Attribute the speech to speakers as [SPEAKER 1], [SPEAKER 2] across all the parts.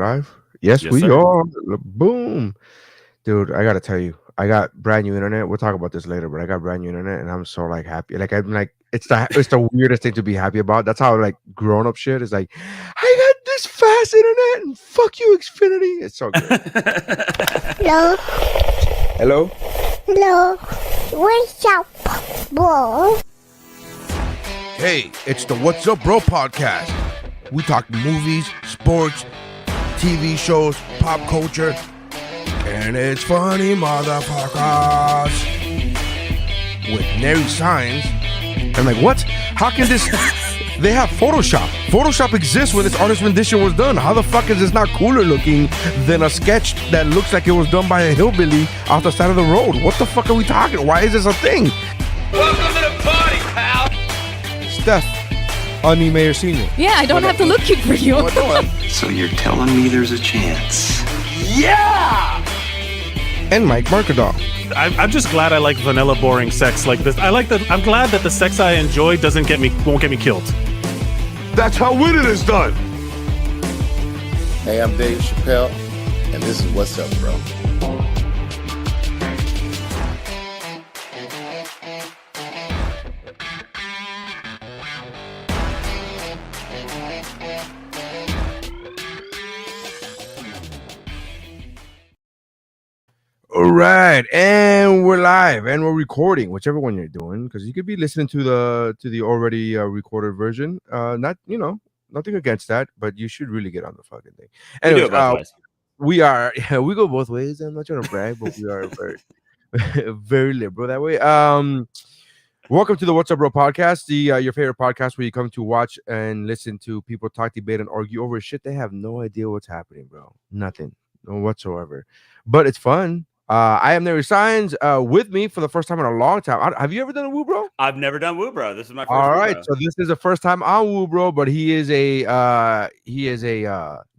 [SPEAKER 1] live? Yes,
[SPEAKER 2] Yes,
[SPEAKER 1] we
[SPEAKER 2] sir.
[SPEAKER 1] are. Boom. Dude, I gotta tell you, I got brand new internet. We'll talk about this later, but I got brand new internet and I'm so like happy. Like I'm like it's the weirdest thing to be happy about. That's how like grown up shit is like, I got this fast internet and fuck you, Xfinity. It's so great.
[SPEAKER 3] Hello,
[SPEAKER 1] Hello?
[SPEAKER 3] hello, what's up, bro?
[SPEAKER 4] Hey, it's the What's Up Bro podcast. We talk movies, sports, TV shows, pop culture, and it's funny, motherfuckers. With Nary Signs.
[SPEAKER 1] I'm like, what? How can this they have Photoshop? Photoshop exists when this artist rendition was done. How the fuck is this not cooler looking than a sketch that looks like it was done by a hillbilly off the side of the road? What the fuck are we talking? Why is this a thing?
[SPEAKER 5] Welcome to the party, pal.
[SPEAKER 1] Steph, Uni Mayor Senior.
[SPEAKER 6] Yeah, I don't have to look for you.
[SPEAKER 7] So you're telling me there's a chance?
[SPEAKER 5] Yeah!
[SPEAKER 1] And Mike Markadal.
[SPEAKER 2] I'm just glad I like vanilla, boring sex like this. I'm glad that the sex I enjoy won't get me killed.
[SPEAKER 4] That's how winning is done.
[SPEAKER 8] Hey, I'm Dave Chappelle, and this is What's Up, Bro.
[SPEAKER 1] All right, and we're live and we're recording, whichever one you're doing, because you could be listening to the already recorded version. Nothing against that, but you should really get on the fucking thing. Anyways, we go both ways. I'm not trying to brag, but we are very, very liberal that way. Welcome to the What's Up Bro podcast, your favorite podcast where you come to watch and listen to people talk, debate, and argue over shit they have no idea what's happening, bro. Nothing, no whatsoever. But it's fun. I am Nary Signs. With me for the first time in a long time. Have you ever done a WuBro?
[SPEAKER 5] I've never done WuBro. This is my first.
[SPEAKER 1] All right,
[SPEAKER 5] WuBro.
[SPEAKER 1] so this is the first time on WuBro, but he is a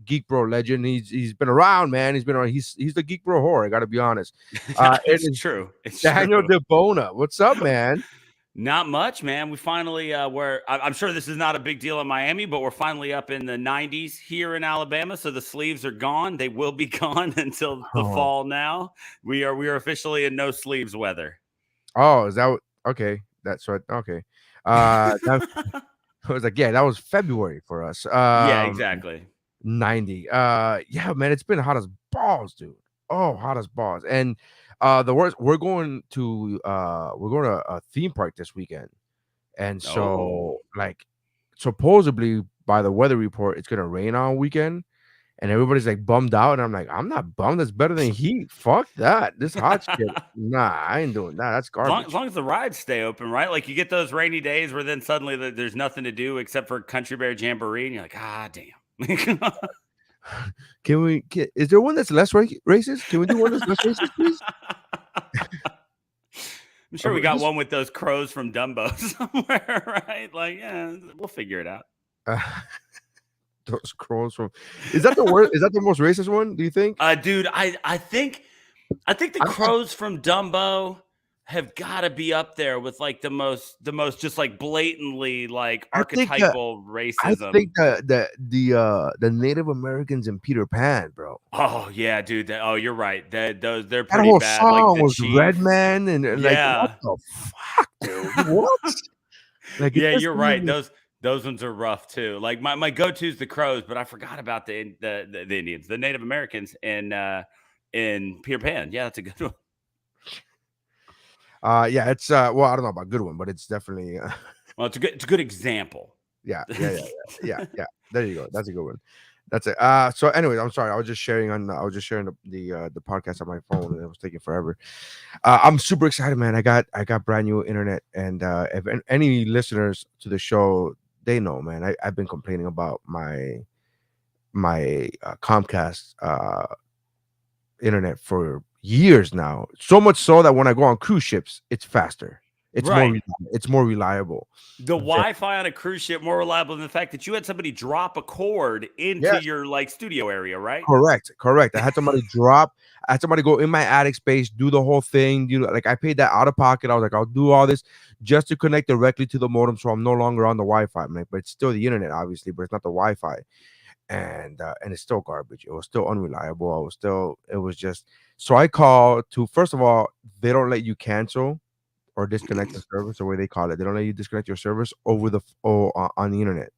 [SPEAKER 1] Geek Bro legend. He's been around, man. He's been around. He's the Geek Bro whore. I got to be honest.
[SPEAKER 5] It's true. It's
[SPEAKER 1] Daniel
[SPEAKER 5] true.
[SPEAKER 1] DeBona. What's up, man?
[SPEAKER 5] Not much, man. We finally I'm sure this is not a big deal in Miami, but we're finally up in the 90s here in Alabama. So the sleeves are gone. They will be gone until the fall. Now we are officially in no sleeves weather.
[SPEAKER 1] Oh, is that okay? That's right. Okay. I was like, yeah, that was February for us.
[SPEAKER 5] Yeah, exactly.
[SPEAKER 1] 90. Yeah, man, it's been hot as balls, dude. Oh, hot as balls. And the worst, we're going to a theme park this weekend, and so like supposedly by the weather report it's gonna rain all weekend, and everybody's like bummed out, and I'm like, I'm not bummed. That's better than heat. Fuck that. This hot shit. Nah, I ain't doing that. That's garbage.
[SPEAKER 5] As long as the rides stay open, right? Like you get those rainy days where then suddenly there's nothing to do except for Country Bear Jamboree, and you're like, ah, damn.
[SPEAKER 1] Is there one that's less racist? Can we do one that's less racist, please?
[SPEAKER 5] I'm sure we got one with those crows from Dumbo somewhere, right? Like, yeah, we'll figure it out.
[SPEAKER 1] Those crows from is that the worst? Is that the most racist one? Do you think?
[SPEAKER 5] Dude, I think the crows from Dumbo have got to be up there with like the most just like blatantly like archetypal racism.
[SPEAKER 1] I think the Native Americans in Peter Pan, bro.
[SPEAKER 5] Oh yeah, dude. You're right. They're pretty
[SPEAKER 1] that whole
[SPEAKER 5] bad.
[SPEAKER 1] Song
[SPEAKER 5] like
[SPEAKER 1] was Red Man and
[SPEAKER 5] yeah.
[SPEAKER 1] Like what the fuck, dude? What? Like
[SPEAKER 5] yeah, you're right. Those ones are rough too. Like my go-to is the crows, but I forgot about the Indians, the Native Americans in Peter Pan. Yeah, that's a good one.
[SPEAKER 1] Yeah, it's well, I don't know about good one, but it's definitely
[SPEAKER 5] well, it's a good example.
[SPEAKER 1] Yeah. There you go. That's a good one. That's it. So anyways, I'm sorry. I was just sharing the podcast on my phone, and it was taking forever. I'm super excited, man. I got brand new internet, and if any listeners to the show, they know, man. I've been complaining about my Comcast internet for years now, so much so that when I go on cruise ships, it's faster. It's more reliable.
[SPEAKER 5] The Wi-Fi on a cruise ship more reliable than the fact that you had somebody drop a cord into your like studio area, right?
[SPEAKER 1] Correct. I had somebody go in my attic space, do the whole thing. Like I paid that out of pocket. I was like, I'll do all this just to connect directly to the modem, so I'm no longer on the Wi-Fi. But it's still the internet, obviously, but it's not the Wi-Fi. and it's still garbage. It was still unreliable. It was just. So I called to, first of all, they don't let you cancel or disconnect the service, the way they call it. They don't let you disconnect your service over on the internet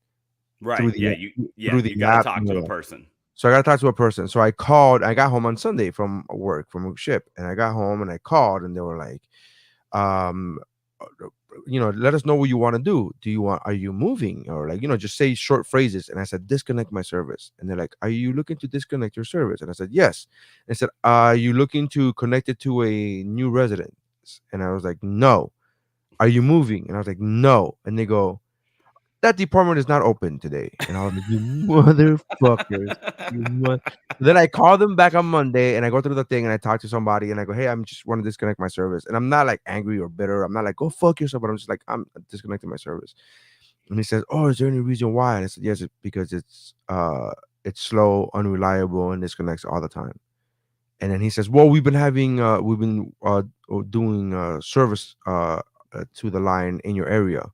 [SPEAKER 1] through
[SPEAKER 5] Right.
[SPEAKER 1] the
[SPEAKER 5] Yeah. You got to
[SPEAKER 1] app.
[SPEAKER 5] talk to a person.
[SPEAKER 1] So I got to talk to a person. So I called. I got home on Sunday from work, from a ship, and I got home and I called, and they were like, um, let us know what you want to do. Are you moving, or like, just say short phrases. And I said, disconnect my service. And they're like, are you looking to disconnect your service? And I said, yes. And I said, are you looking to connect it to a new residence? And I was like, no. Are you moving? And I was like, no. And they go, that department is not open today. And I was like, you motherfuckers. Then I call them back on Monday and I go through the thing and I talk to somebody and I go, hey, I'm just want to disconnect my service. And I'm not like angry or bitter. I'm not like, go fuck yourself. But I'm just like, I'm disconnecting my service. And he says, oh, is there any reason why? And I said, yes, because it's slow, unreliable, and disconnects all the time. And then he says, well, we've been doing service to the line in your area.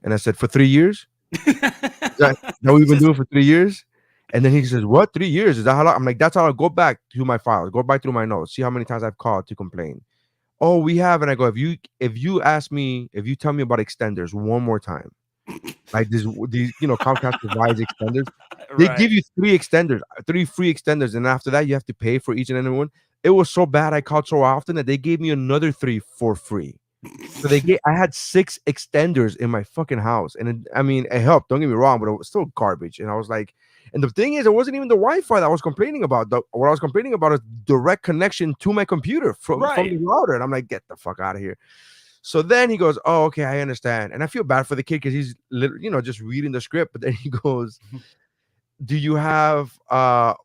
[SPEAKER 1] And I said, for 3 years? That we've been doing for 3 years? And then he says, what? 3 years? Is that how long? I'm like, that's how I go back to my files, go back through my notes, see how many times I've called to complain. Oh, we have. And I go, if you tell me about extenders one more time, like these Comcast provides extenders. They give you 3 free extenders, and after that you have to pay for each and every one. It was so bad, I called so often that they gave me another 3 for free. So I had 6 extenders in my fucking house, and it helped. Don't get me wrong, but it was still garbage. And I was like, and the thing is, it wasn't even the Wi-Fi that I was complaining about. What I was complaining about is direct connection to my computer from the router. And I'm like, get the fuck out of here. So then he goes, oh, okay, I understand. And I feel bad for the kid because he's just reading the script. But then he goes, do you have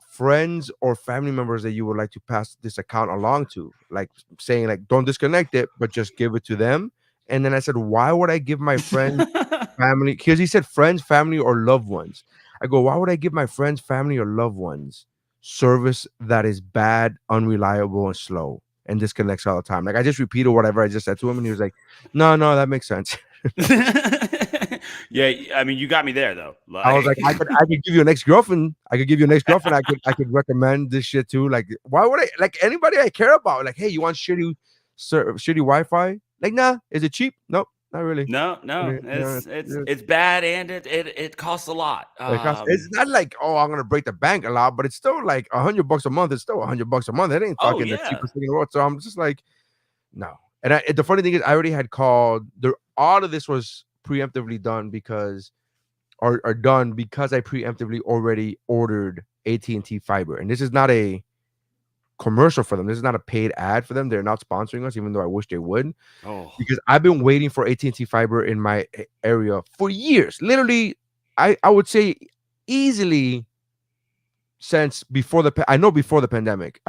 [SPEAKER 1] friends or family members that you would like to pass this account along to? Like saying, like, don't disconnect it, but just give it to them. And then I said, why would I give my friends, family? Because he said friends, family, or loved ones. I go, why would I give my friends, family, or loved ones service that is bad, unreliable, and slow, and disconnects all the time? Like, I just repeated whatever I just said to him, and he was like, no, that makes sense.
[SPEAKER 5] Yeah, you got me there though.
[SPEAKER 1] I was like, I could give you an ex-girlfriend. I could recommend this shit too. Like, why would I? Like, anybody I care about, like, hey, you want shitty Wi-Fi? Like, nah. Is it cheap? Nope, not really.
[SPEAKER 5] No. It's bad, and it costs a lot.
[SPEAKER 1] It's not like, oh, I'm gonna break the bank a lot, but it's still like $100 a month. It's still $100 a month. It ain't fucking the cheapest thing in the world. So I'm just like, no. And the funny thing is, I already had called. All of this was preemptively done because I preemptively already ordered AT&T fiber. And this is not a commercial for them. This is not a paid ad for them. They're not sponsoring us, even though I wish they would.
[SPEAKER 5] Oh,
[SPEAKER 1] because I've been waiting for AT&T fiber in my area for years. Literally, I would say easily since before before the pandemic.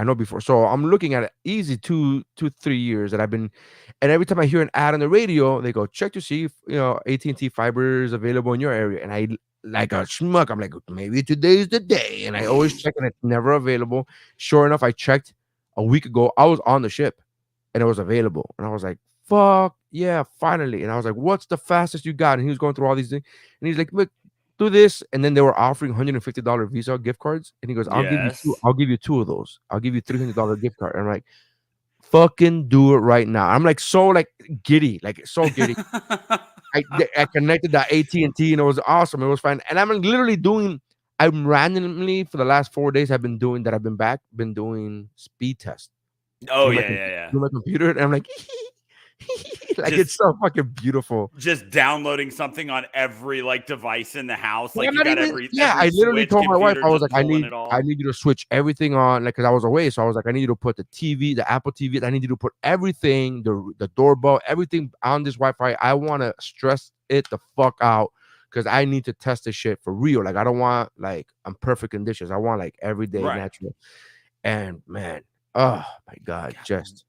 [SPEAKER 1] So I'm looking at it easy 2 to 3 years that I've been. And every time I hear an ad on the radio, they go, check to see if AT&T fiber is available in your area. And I, like a schmuck, I'm like, maybe today's the day. And I always check, and it's never available. Sure enough, I checked a week ago. I was on the ship and it was available. And I was like, fuck yeah, finally. And I was like, what's the fastest you got? And he was going through all these things. And he's like, look, do this. And then they were offering $150 Visa gift cards. And he goes, I'll give you 2 of those. I'll give you $300 gift card. And I'm like, fucking do it right now. I'm like, so giddy. I connected that AT&T and it was awesome. It was fine. And I'm randomly for the last 4 days I've been doing speed tests.
[SPEAKER 5] Oh, yeah.
[SPEAKER 1] On my computer. And I'm like, it's so fucking beautiful.
[SPEAKER 5] Just downloading something on every device in the house. Like,
[SPEAKER 1] I literally told my wife, I was like, I need you to switch everything on, because I was away. So I was like, I need you to put the TV, the Apple TV, I need you to put everything, the doorbell, everything on this Wi-Fi. I want to stress it the fuck out because I need to test this shit for real. Like, I don't want I'm perfect conditions. I want everyday natural. And man, oh my God, just.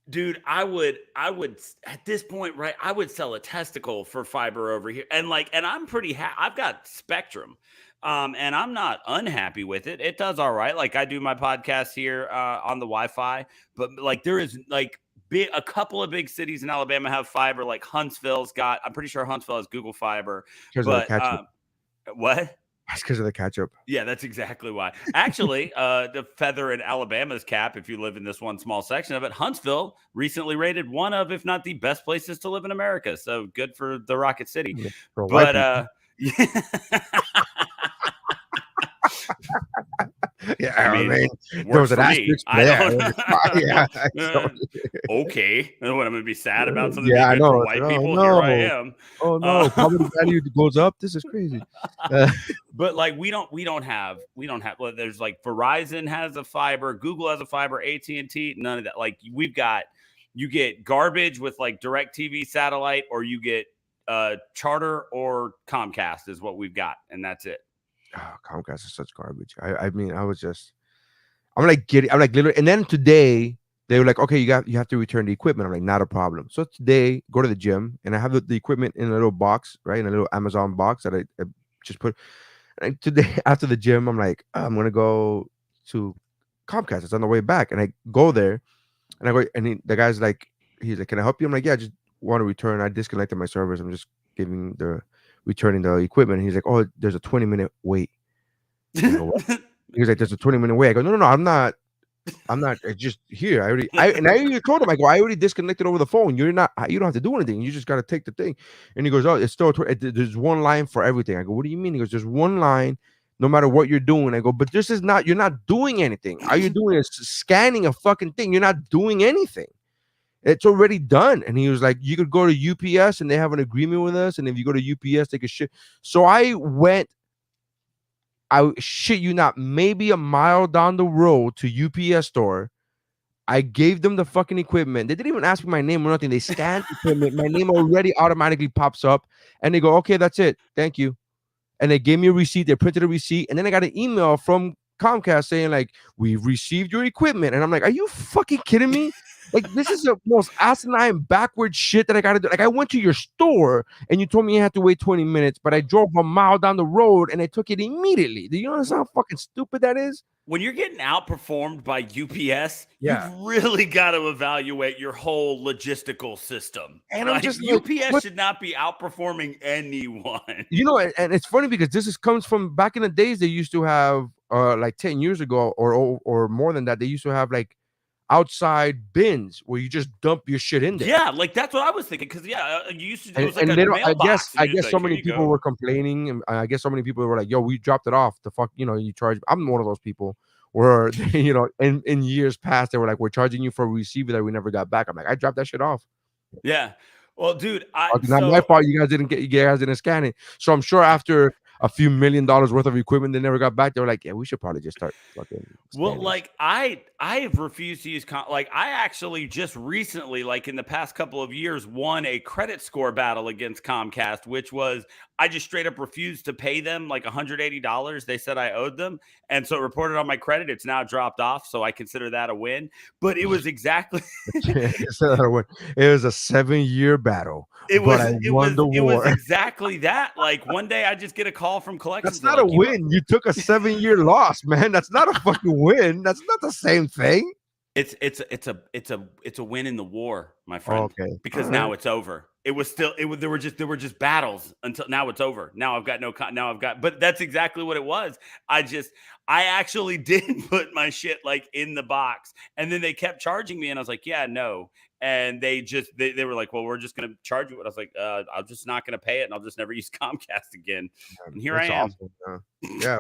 [SPEAKER 5] Dude, I would at this point, right? I would sell a testicle for fiber over here, and I'm pretty I've got Spectrum, and I'm not unhappy with it. It does all right. Like, I do my podcast here on the Wi-Fi, but there is a couple of big cities in Alabama have fiber. Like Huntsville's got. I'm pretty sure Huntsville has Google Fiber. But what?
[SPEAKER 1] That's because of the ketchup.
[SPEAKER 5] Yeah, that's exactly why. Actually, the feather in Alabama's cap, if you live in this one small section of it, Huntsville recently rated one of, if not the best places to live in America. So good for the Rocket City.
[SPEAKER 1] For white
[SPEAKER 5] But
[SPEAKER 1] yeah,
[SPEAKER 5] I mean,
[SPEAKER 1] there was
[SPEAKER 5] works
[SPEAKER 1] an
[SPEAKER 5] for me.
[SPEAKER 1] asterisk
[SPEAKER 5] I
[SPEAKER 1] there.
[SPEAKER 5] don't.
[SPEAKER 1] Yeah,
[SPEAKER 5] Okay. What, I'm gonna be sad about something
[SPEAKER 1] yeah, I
[SPEAKER 5] being good
[SPEAKER 1] know.
[SPEAKER 5] for
[SPEAKER 1] It's
[SPEAKER 5] white
[SPEAKER 1] like, oh
[SPEAKER 5] people. Here I
[SPEAKER 1] no,
[SPEAKER 5] am.
[SPEAKER 1] oh no, property value goes up. This is crazy.
[SPEAKER 5] But like we don't have well, there's like Verizon has a fiber, Google has a fiber, AT&T, none of that. Like you get garbage with like DirecTV satellite, or you get Charter or Comcast is what we've got, and that's it.
[SPEAKER 1] Oh, Comcast is such garbage. I mean, I'm like literally, and then today they were like, okay, you have to return the equipment. I'm like, not a problem. So today, go to the gym, and I have the equipment in a little box, right, in a little Amazon box that I just put. And today after the gym, I'm like, oh, I'm gonna go to Comcast. It's on the way back, and I go there, and I go, and the guy's like, he's like, can I help you? I'm like, yeah, I just want to return. I disconnected my servers. I'm just returning the equipment. And he's like, oh, there's a 20-minute wait. I go, what? He was like, there's a 20-minute wait. I go, no, I'm not. It's just here. I already told him, I go, I already disconnected over the phone. You don't have to do anything. You just got to take the thing. And he goes, oh, it's still, there's one line for everything. I go, what do you mean? He goes, there's one line no matter what you're doing. I go, but this is not, you're not doing anything. All you're doing is scanning a fucking thing. You're not doing anything. It's already done. And he was like, you could go to UPS and they have an agreement with us. And if you go to UPS, they could ship. So I shit you not, maybe a mile down the road to UPS store. I gave them the fucking equipment. They didn't even ask me my name or nothing. They scanned the equipment. My name already automatically pops up. And they go, okay, that's it. Thank you. And they gave me a receipt. They printed a receipt. And then I got an email from Comcast saying, like, we've received your equipment. And I'm like, are you fucking kidding me? Like, this is the most asinine backward shit that I gotta do. Like, I went to your store and you told me you had to wait 20 minutes, but I drove a mile down the road and I took it immediately. Do you understand how fucking stupid that is?
[SPEAKER 5] When you're getting outperformed by UPS,
[SPEAKER 1] Yeah.
[SPEAKER 5] you've really got to evaluate your whole logistical system.
[SPEAKER 1] And
[SPEAKER 5] like,
[SPEAKER 1] I'm just
[SPEAKER 5] UPS should not be outperforming anyone.
[SPEAKER 1] You know, and it's funny because comes from back in the days. They used to have like 10 years ago or more than that. They used to have like outside bins where you just dump your shit in there.
[SPEAKER 5] Yeah, like that's what I was thinking. Because you used to. It was like a
[SPEAKER 1] mailbox. I guess
[SPEAKER 5] like,
[SPEAKER 1] so many people were complaining, and I guess so many people were like, "Yo, we dropped it off. The fuck, you charge." I'm one of those people where in years past they were like, "We're charging you for a receiver that we never got back." I'm like, I dropped that shit off.
[SPEAKER 5] Yeah. Well, dude,
[SPEAKER 1] not my fault. You guys didn't scan it. So I'm sure after a few $1 million worth of equipment they never got back, they were like, yeah, we should probably just start fucking.
[SPEAKER 5] Well, like I have refused to use like I actually just recently, like in the past couple of years, won a credit score battle against Comcast, which was I just straight up refused to pay them like $180. They said I owed them, and so it reported on my credit. It's now dropped off, so I consider that a win. But it was exactly
[SPEAKER 1] it was a 7-year battle. It
[SPEAKER 5] was exactly that. Like one day I just get a call from collections.
[SPEAKER 1] That's not a win. You took a 7-year loss, man. That's not a fucking win. That's not the same thing.
[SPEAKER 5] It's a win in the war, my friend.
[SPEAKER 1] Okay.
[SPEAKER 5] Because now it's over. There were just battles until now it's over. Now but that's exactly what it was. I actually did put my shit like in the box, and then they kept charging me, and I was like, yeah, no. And they were like, well, we're just going to charge you. And I was like, I'm just not going to pay it. And I'll just never use Comcast again. And here I am.
[SPEAKER 1] Awesome, yeah.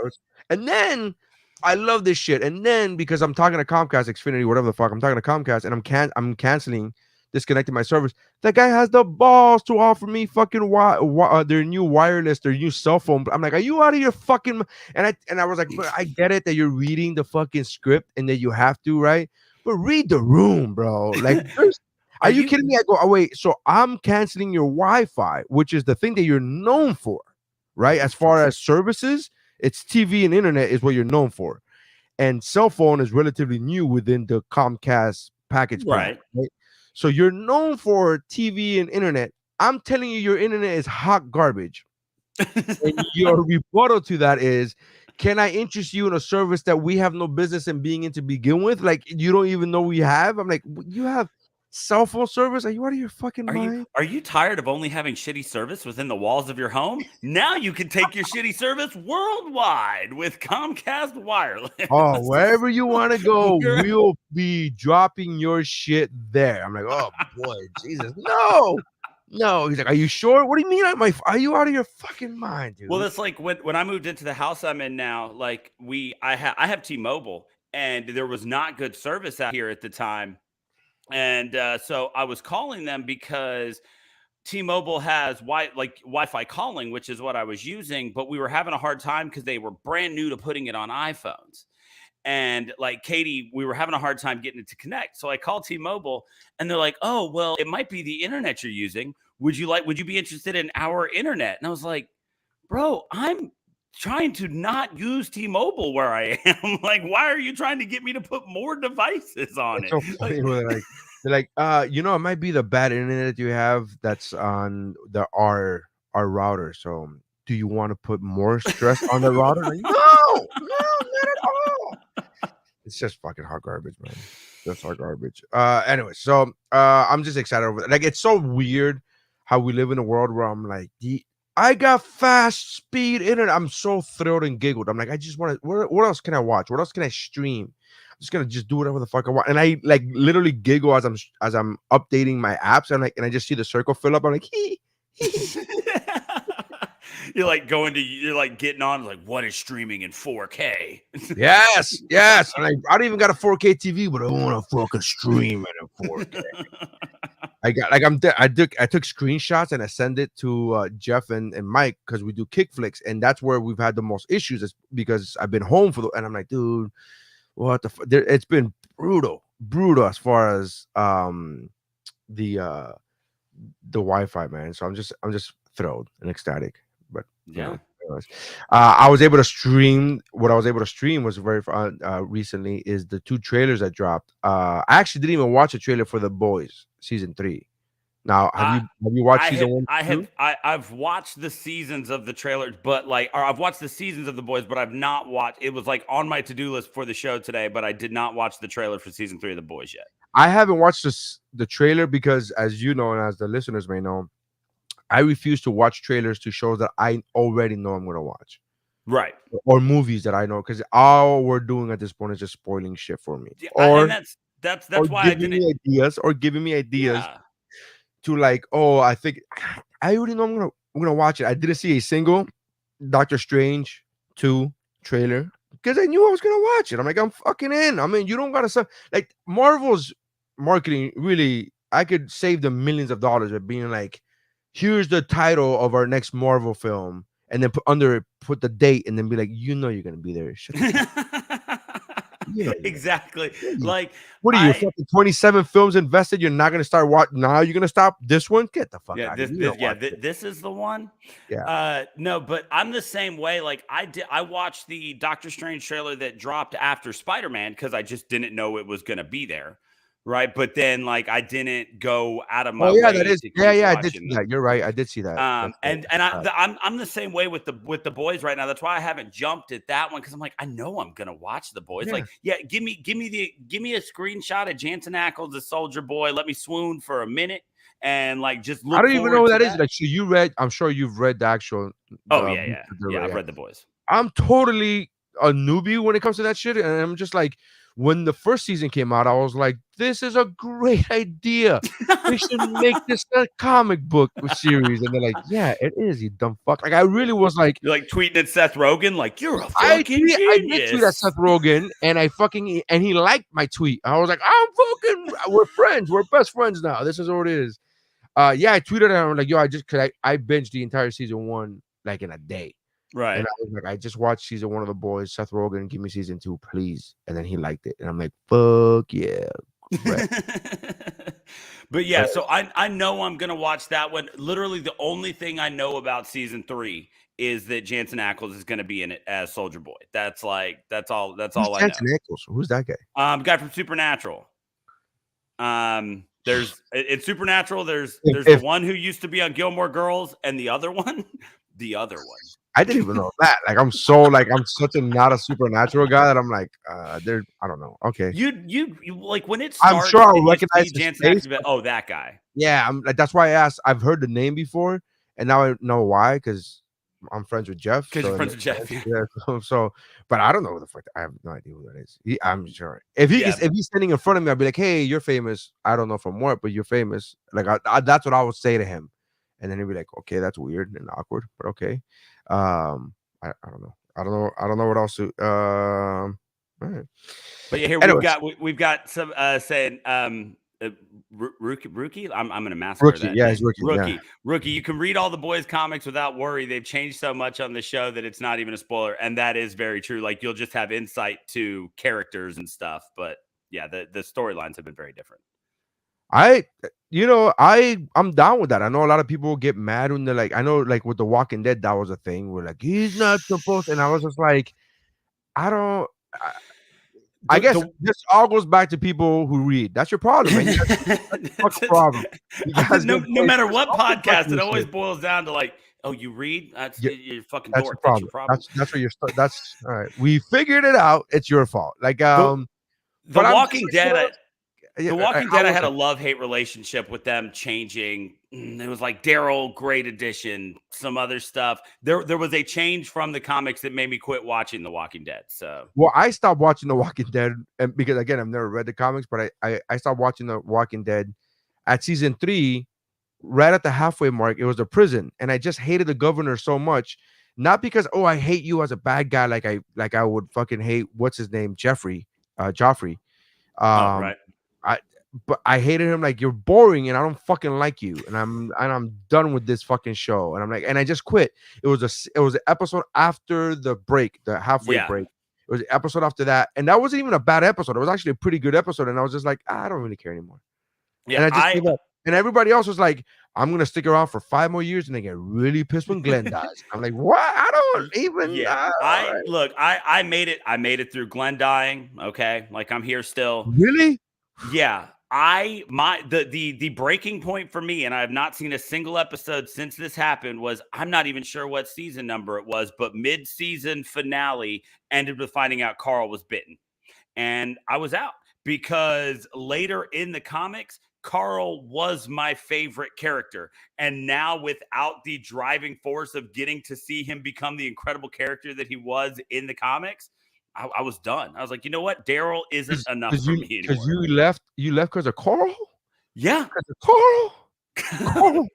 [SPEAKER 1] And then I love this shit. And then because I'm talking to Comcast, Xfinity, whatever the fuck, I'm talking to Comcast and I'm canceling, disconnecting my service. That guy has the balls to offer me fucking their new cell phone. I'm like, are you out of your fucking? And I was like, but I get it that you're reading the fucking script and that you have to, right? But read the room, bro. Like, are you kidding me? I go, oh, wait, so I'm canceling your Wi-Fi, which is the thing that you're known for, right? As far as services, it's TV and internet is what you're known for. And cell phone is relatively new within the Comcast package.
[SPEAKER 5] Right?
[SPEAKER 1] So you're known for TV and internet. I'm telling you, your internet is hot garbage. And your rebuttal to that is, can I interest you in a service that we have no business in being in to begin with? Like, you don't even know we have? I'm like, you have cell phone service? Are you out of your fucking mind?
[SPEAKER 5] Are you tired of only having shitty service within the walls of your home? Now you can take your shitty service worldwide with Comcast Wireless.
[SPEAKER 1] Oh, wherever you want to go, we'll be dropping your shit there. I'm like, oh boy, Jesus, no. He's like, are you sure? What do you mean? Are you out of your fucking mind, dude?
[SPEAKER 5] Well, it's like when I moved into the house I'm in now, like I have T-Mobile, and there was not good service out here at the time. And so I was calling them because T-Mobile has Wi-Fi calling, which is what I was using, but we were having a hard time because they were brand new to putting it on iPhones. And like Katie, we were having a hard time getting it to connect. So I called T-Mobile and they're like, "Oh, well, it might be the internet you're using. Would you be interested in our internet?" And I was like, "Bro, I'm trying to not use T-Mobile where I am. Like, why are you trying to get me to put more devices on
[SPEAKER 1] It's
[SPEAKER 5] it?"
[SPEAKER 1] so funny when they're like, it might be the bad internet you have that's on our router. So do you want to put more stress on the router? Like, no, not at all. It's just fucking hot garbage, man. That's hot garbage. Anyway, so I'm just excited over that. Like, it's so weird how we live in a world where I'm like, I got fast speed internet. I'm so thrilled and giggled. I'm like, I just want to. What else can I watch? What else can I stream? I'm just gonna just do whatever the fuck I want. And I like literally giggle as I'm updating my apps. And I just see the circle fill up. I'm like, hee.
[SPEAKER 5] You're like getting on like, what is streaming in 4K?
[SPEAKER 1] Yes. And I don't even got a 4K TV, but I want to fucking stream it in 4K. I took screenshots and I sent it to Jeff and Mike because we do kick flicks, and that's where we've had the most issues. Is because I've been home and I'm like, dude, what the fuck? It's been brutal as far as the Wi-Fi, man. So I'm just thrilled and ecstatic. But
[SPEAKER 5] yeah.
[SPEAKER 1] I was able to stream. What I was able to stream was very fun recently is the 2 trailers that dropped. I actually didn't even watch a trailer for The Boys season 3. Now, have you watched season 1?
[SPEAKER 5] I've watched the seasons of the trailers, but I've watched the seasons of The Boys, but I've not watched. It was like on my to-do list for the show today, but I did not watch the trailer for season 3 of The Boys yet.
[SPEAKER 1] I haven't watched the trailer because, as you know, and as the listeners may know, I refuse to watch trailers to shows that I already know I'm going to watch.
[SPEAKER 5] Right.
[SPEAKER 1] Or movies that I know, because all we're doing at this point is just spoiling shit for me.
[SPEAKER 5] And that's why I didn't.
[SPEAKER 1] Giving me ideas to like, oh, I think I already know I'm gonna watch it. I didn't see a single Doctor Strange 2 trailer because I knew I was gonna watch it. I'm like, I'm fucking in. I mean, you don't gotta like Marvel's marketing. Really, I could save them millions of dollars by being like, here's the title of our next Marvel film, and then put the date, and then be like, you're gonna be there. Shut
[SPEAKER 5] Exactly. Like,
[SPEAKER 1] what are you fucking 27 films invested? You're not gonna start watching now. You're gonna stop this one. Get the fuck out of here.
[SPEAKER 5] This is the one.
[SPEAKER 1] Yeah.
[SPEAKER 5] No, but I'm the same way. Like I watched the Doctor Strange trailer that dropped after Spider-Man because I just didn't know it was gonna be there. Right, but then I didn't go out of my way.
[SPEAKER 1] That is, I did see that. You're right, I did see that.
[SPEAKER 5] I'm the same way with the Boys right now. That's why I haven't jumped at that one because I'm like, I know I'm gonna watch the Boys. Give me a screenshot of Jensen Ackles as Soldier Boy. Let me swoon for a minute and just look.
[SPEAKER 1] I don't even know what that is. Like, so you read? I'm sure you've read the actual.
[SPEAKER 5] Yeah. I've read the Boys.
[SPEAKER 1] I'm totally a newbie when it comes to that shit, and I'm just like. When the first season came out, I was like, this is a great idea. We should make this a comic book series. And they're like, yeah, it is, you dumb fuck. Like, I really was like...
[SPEAKER 5] You're tweeting at Seth Rogen, you're a fucking genius.
[SPEAKER 1] I did tweet at Seth Rogen, and he liked my tweet. I was like, we're friends. We're best friends now. This is what it is. I tweeted at him, like, yo, I binged the entire season 1, in a day.
[SPEAKER 5] Right.
[SPEAKER 1] And I was like, I just watched season 1 of The Boys. Seth Rogen, give me season 2, please. And then he liked it. And I'm like, fuck yeah. Right.
[SPEAKER 5] But yeah, so I know I'm going to watch that one. Literally the only thing I know about season 3 is that Jensen Ackles is going to be in it as Soldier Boy. That's all I know.
[SPEAKER 1] Jensen Ackles? Who's that guy?
[SPEAKER 5] Guy from Supernatural. There's in Supernatural, there's the one who used to be on Gilmore Girls and the other one.
[SPEAKER 1] I didn't even know that. Like I'm such a not a supernatural guy that I'm like, there. I don't know. Okay,
[SPEAKER 5] You like when it
[SPEAKER 1] I'm
[SPEAKER 5] starts
[SPEAKER 1] sure I'll
[SPEAKER 5] and you
[SPEAKER 1] recognize
[SPEAKER 5] see
[SPEAKER 1] his
[SPEAKER 5] Jansen
[SPEAKER 1] face.
[SPEAKER 5] Activate, oh, that guy.
[SPEAKER 1] Yeah, I'm like that's why I asked. I've heard the name before, and now I know why because I'm friends with Jeff.
[SPEAKER 5] Because
[SPEAKER 1] So
[SPEAKER 5] you're
[SPEAKER 1] it
[SPEAKER 5] friends
[SPEAKER 1] makes
[SPEAKER 5] with Jeff.
[SPEAKER 1] sense. Yeah. So, but I don't know who the fuck. I have no idea who that is. I'm sure if
[SPEAKER 5] Yeah.
[SPEAKER 1] if he's standing in front of me, I'd be like, "Hey, you're famous. I don't know from what, but you're famous." Like that's what I would say to him, and then he'd be like, "Okay, that's weird and awkward, but okay." I don't know. I don't know what else to. All right.
[SPEAKER 5] But yeah, here
[SPEAKER 1] Anyways,
[SPEAKER 5] we've got some saying Rookie. I'm gonna massacre
[SPEAKER 1] rookie.
[SPEAKER 5] that
[SPEAKER 1] Yeah,
[SPEAKER 5] name.
[SPEAKER 1] he's rookie. Yeah.
[SPEAKER 5] Rookie. You can read all the boys' comics without worry. They've changed so much on the show that it's not even a spoiler, and that is very true. Like you'll just have insight to characters and stuff. But yeah, the storylines have been very different.
[SPEAKER 1] I'm down with that. I know a lot of people get mad when they're like, I know like with The Walking Dead, that was a thing. We're like, he's not supposed, and I was just like, I don't. I guess this all goes back to people who read. That's your problem, man. That's your fucking problem. You guys
[SPEAKER 5] no
[SPEAKER 1] get paid
[SPEAKER 5] matter
[SPEAKER 1] for
[SPEAKER 5] what
[SPEAKER 1] something
[SPEAKER 5] podcast,
[SPEAKER 1] fucking
[SPEAKER 5] it always
[SPEAKER 1] shit.
[SPEAKER 5] boils down to like, oh, you read? That's
[SPEAKER 1] Yeah,
[SPEAKER 5] you're fucking
[SPEAKER 1] that's your
[SPEAKER 5] dork. That's your
[SPEAKER 1] problem.
[SPEAKER 5] problem.
[SPEAKER 1] That's what you're. That's all right. We figured it out. It's your fault. Like
[SPEAKER 5] The
[SPEAKER 1] but I'm just
[SPEAKER 5] Walking
[SPEAKER 1] like,
[SPEAKER 5] Dead.
[SPEAKER 1] yeah,
[SPEAKER 5] The Walking Dead, I
[SPEAKER 1] was
[SPEAKER 5] had a love-hate relationship with them changing. It was like Daryl, great addition, some other stuff. There was a change from the comics that made me quit watching The Walking Dead. So
[SPEAKER 1] Well, I stopped watching The Walking Dead, and because again, I've never read the comics, but I stopped watching The Walking Dead at season 3, right at the halfway mark. It was a prison, and I just hated the governor so much. Not because I hate you as a bad guy, like I would fucking hate what's his name, Joffrey. Um,
[SPEAKER 5] right.
[SPEAKER 1] but I hated him like you're boring and I don't fucking like you and I'm done with this fucking show and I'm like and I just quit. It was an episode after the break, the halfway break. It was an episode after that, and that wasn't even a bad episode. It was actually a pretty good episode, and I was just like, I don't really care anymore.
[SPEAKER 5] Yeah,
[SPEAKER 1] and I just gave up. And everybody else was like, I'm gonna stick around for 5 more years, and they get really pissed when Glenn dies. I'm like, what? I don't even.
[SPEAKER 5] Yeah, I made it. I made it through Glenn dying. Okay, like I'm here still.
[SPEAKER 1] Really?
[SPEAKER 5] Yeah. The breaking point for me, and I have not seen a single episode since this happened, was I'm not even sure what season number it was, but mid-season finale ended with finding out Carl was bitten. And I was out because later in the comics, Carl was my favorite character. And now without the driving force of getting to see him become the incredible character that he was in the comics, I was done. I was like, you know what? Daryl isn't enough for me anymore.
[SPEAKER 1] Because you left because of Carl?
[SPEAKER 5] Yeah.
[SPEAKER 1] Because of Carl?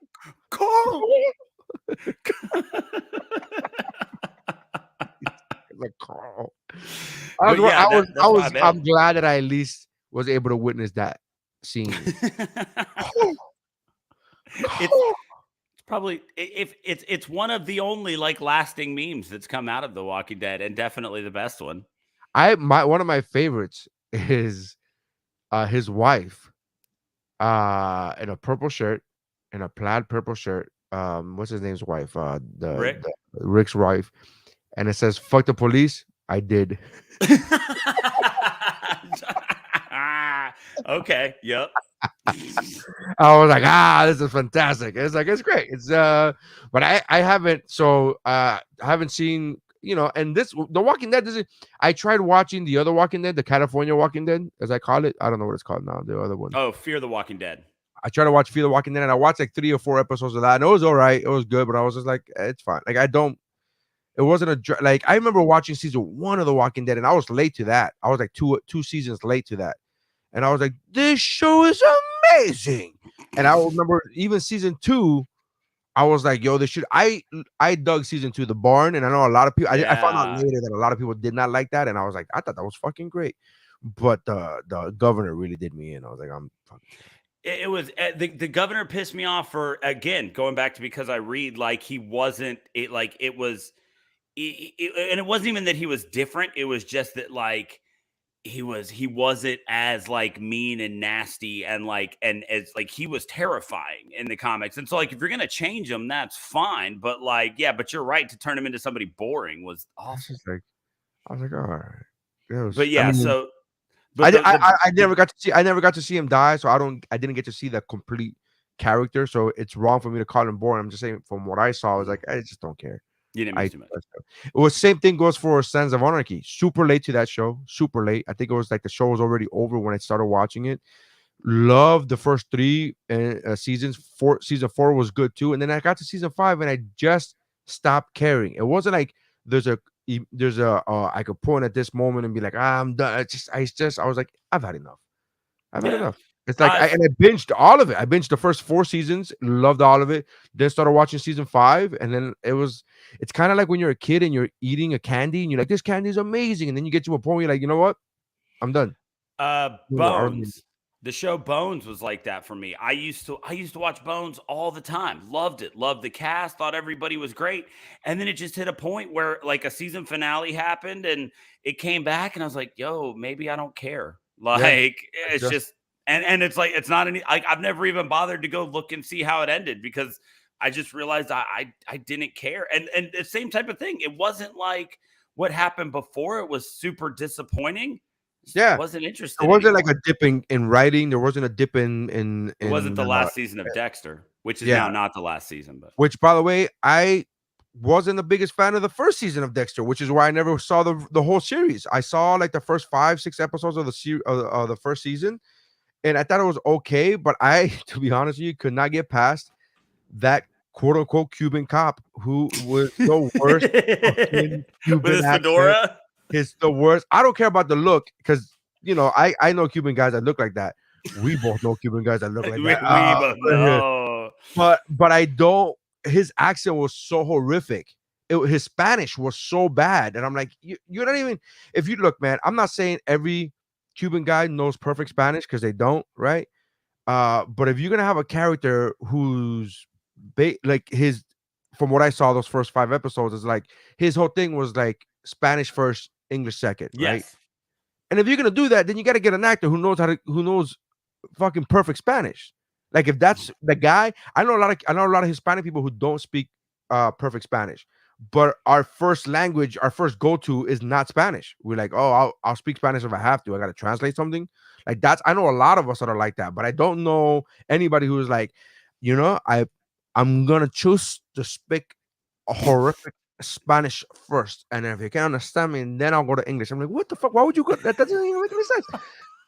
[SPEAKER 5] Carl.
[SPEAKER 1] Like Carl. I'm glad that I at least was able to witness that scene.
[SPEAKER 5] It's probably it's one of the only like lasting memes that's come out of The Walking Dead, and definitely the best one.
[SPEAKER 1] One of my favorites is his wife in a purple shirt, in a plaid purple shirt. What's his name's wife? Rick's wife, and it says "fuck the police." I did.
[SPEAKER 5] Okay. Yep.
[SPEAKER 1] I was like, this is fantastic. It's like it's great. It's but I haven't I haven't seen, and The Walking Dead I tried watching the other Walking Dead, the California Walking Dead, as I call it. I don't know what it's called now, the other one.
[SPEAKER 5] Oh, Fear the Walking Dead.
[SPEAKER 1] I tried to watch Fear the Walking Dead, and I watched like 3 or 4 episodes of that, and it was all right. It was good, but I was just like, it's fine. Like it wasn't like I remember watching season 1 of The Walking Dead, and I was late to that. I was like two seasons late to that. And I was like, this show is amazing. And I remember even season 2, I was like, yo, this should. I dug season 2, The Barn. And I know a lot of people, I found out later that a lot of people did not like that. And I was like, I thought that was fucking great. But the governor really did me in. I was like, I'm fucking.
[SPEAKER 5] It was the governor pissed me off for, again, going back to because I read, like he wasn't, and it wasn't even that he was different. It was just that like, he wasn't as like mean and nasty and as like he was terrifying in the comics. And so like if you're gonna change him, that's fine. But like, yeah, but you're right, to turn him into somebody boring was awesome.
[SPEAKER 1] I was like, all right.
[SPEAKER 5] But yeah,
[SPEAKER 1] I never got to see him die, so I didn't get to see the complete character. So it's wrong for me to call him boring. I'm just saying from what I saw, I was like, I just don't care.
[SPEAKER 5] You didn't
[SPEAKER 1] I
[SPEAKER 5] miss too much.
[SPEAKER 1] it was same thing goes for Sons of Anarchy. Super late to that show. Super late. I think it was like the show was already over when I started watching it. Loved the first three seasons. Season 4 was good too, and then I got to season 5 and I just stopped caring. It wasn't like there's a I could point at this moment and be like, I'm done. I was like, I've had enough. I've had
[SPEAKER 5] Yeah.
[SPEAKER 1] enough. It's like I binged all of it. I binged the first 4 seasons, loved all of it. Then started watching season 5, and then it's kind of like when you're a kid and you're eating a candy and you're like, this candy is amazing, and then you get to a point where you're like, you know what? I'm done.
[SPEAKER 5] Bones. The show Bones was like that for me. I used to watch Bones all the time. Loved it. Loved the cast. Thought everybody was great. And then it just hit a point where like a season finale happened and it came back and I was like, yo, maybe I don't care. Like it's just and it's like it's not any I've never even bothered to go look and see how it ended because I just realized I didn't care. And the same type of thing. It wasn't like what happened before. It was super disappointing.
[SPEAKER 1] Yeah,
[SPEAKER 5] wasn't interested.
[SPEAKER 1] There wasn't
[SPEAKER 5] anymore.
[SPEAKER 1] like a dip in writing. There wasn't a dip in
[SPEAKER 5] It wasn't the last season of Dexter, which is now not the last season. But
[SPEAKER 1] which, by the way, I wasn't the biggest fan of the first season of Dexter, which is why I never saw the whole series. I saw like the first 5-6 episodes of the first season, and I thought it was okay. But I, to be honest with you, could not get past that quote unquote Cuban cop who was the worst fucking Cuban
[SPEAKER 5] with his
[SPEAKER 1] accent.
[SPEAKER 5] fedora.
[SPEAKER 1] It's the worst. I don't care about the look because I know Cuban guys that look like that. We both know Cuban guys that look like that.
[SPEAKER 5] We both know.
[SPEAKER 1] But I don't. His accent was so horrific. His Spanish was so bad, and I'm like, you're not even. If you look, man, I'm not saying every Cuban guy knows perfect Spanish because they don't, right? But if you're gonna have a character who's like his, from what I saw, those first 5 episodes is like his whole thing was like Spanish first, English second, right?
[SPEAKER 5] Yes.
[SPEAKER 1] And if you're gonna do that, then you got to get an actor who knows fucking perfect Spanish. Like if that's the guy, I know a lot of Hispanic people who don't speak perfect Spanish, but our first language, our first go-to is not Spanish. We're like, oh, I'll speak Spanish if I have to. I got to translate something. Like I know a lot of us that are like that, but I don't know anybody who is like, I'm gonna choose to speak a horrific Spanish first, and if you can't understand me, then I'll go to English. I'm like, what the fuck? Why would you go? That doesn't even make any sense.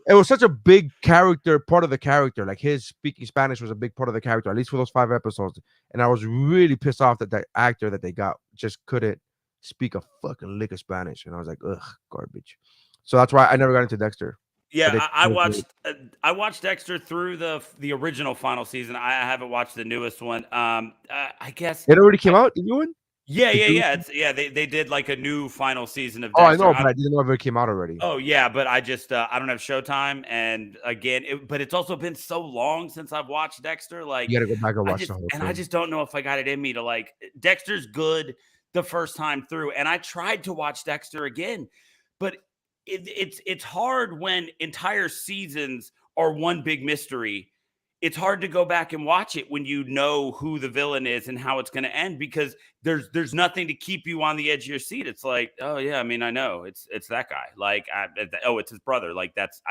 [SPEAKER 1] It was such a big part of the character. Like his speaking Spanish was a big part of the character, at least for those 5 episodes. And I was really pissed off that the actor that they got just couldn't speak a fucking lick of Spanish. And I was like, ugh, garbage. So that's why I never got into Dexter.
[SPEAKER 5] Yeah, I watched Dexter through the original final season. I haven't watched the newest one. I guess
[SPEAKER 1] it already came out. The new one?
[SPEAKER 5] Yeah. They did like a new final season of Dexter.
[SPEAKER 1] Oh, I know, but I didn't know if it came out already.
[SPEAKER 5] Oh yeah, but I just I don't have Showtime, and again, but it's also been so long since I've watched Dexter. Like
[SPEAKER 1] you gotta go back and watch the whole thing.
[SPEAKER 5] I just don't know if I got it in me to like. Dexter's good the first time through, and I tried to watch Dexter again, but it's hard when entire seasons are one big mystery. It's hard to go back and watch it when you know who the villain is and how it's going to end because there's nothing to keep you on the edge of your seat. It's like, oh yeah, I mean, I know it's that guy. Like, it's his brother. Like that's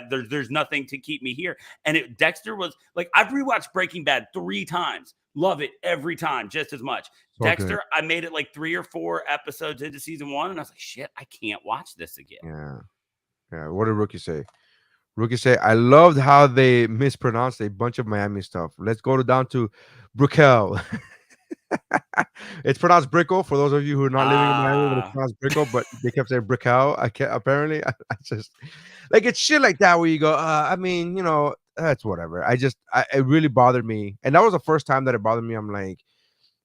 [SPEAKER 5] there's nothing to keep me here. And Dexter was like, I've rewatched Breaking Bad 3 times. Love it every time, just as much. So Dexter, good. I made it like 3 or 4 episodes into season 1, and I was like, shit, I can't watch this again.
[SPEAKER 1] Yeah. What did Rookie say? Rookie say, I loved how they mispronounced a bunch of Miami stuff. Let's go down to Brickell. It's pronounced Brickell for those of you who are not living in Miami. It's pronounced Brickell, but they kept saying Brickell. Apparently, I just like it's shit like that where you go, I mean, that's whatever. It really bothered me, and that was the first time that it bothered me. I'm like,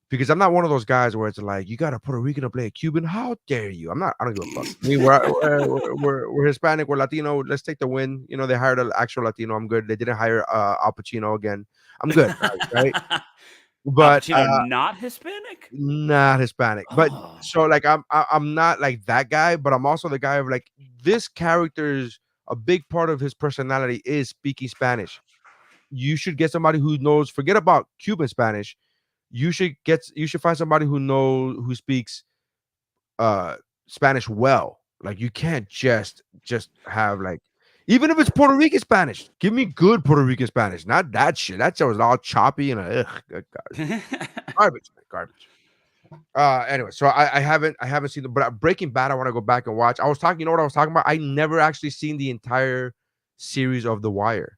[SPEAKER 1] because I'm not one of those guys where it's like you got a Puerto Rican to play a Cuban. How dare you? I don't give a fuck. I mean, we're Hispanic, we're Latino. Let's take the win. They hired an actual Latino. I'm good. They didn't hire Al Pacino again. I'm good, right? But
[SPEAKER 5] Al Pacino not Hispanic.
[SPEAKER 1] Not Hispanic. But so like I'm not like that guy. But I'm also the guy of like this character's a big part of his personality is speaking Spanish. You should get somebody who knows. Forget about Cuban Spanish. You should find somebody who speaks Spanish well. Like you can't just have like, even if it's Puerto Rican Spanish, give me good Puerto Rican Spanish, not that shit. That shit was all choppy and garbage. Anyway, so I haven't seen the, but Breaking Bad I want to go back and watch. I was talking, you know what I was talking about? I never actually seen the entire series of The Wire.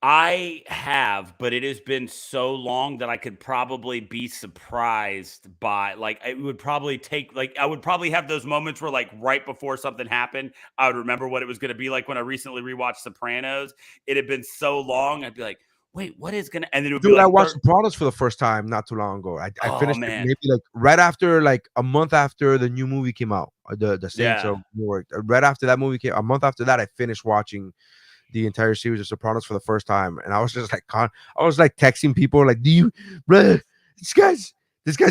[SPEAKER 5] I have, but it has been so long that I could probably be surprised by, like, it would probably take, like, I would probably have those moments where, like, right before something happened, I would remember what it was going to be like. When I recently rewatched Sopranos, it had been so long, I'd be like, wait, what is going to, and then it would be
[SPEAKER 1] Dude, I
[SPEAKER 5] like,
[SPEAKER 1] watched Sopranos for the first time not too long ago. I
[SPEAKER 5] oh,
[SPEAKER 1] finished it
[SPEAKER 5] man.
[SPEAKER 1] maybe like right after, like a month after the new movie came out, the Saints
[SPEAKER 5] Yeah.
[SPEAKER 1] of Newark. Right after that movie came, a month after that, I finished watching the entire series of Sopranos for the first time, and I was just like, I was like texting people like, "Do you, bruh, this guy's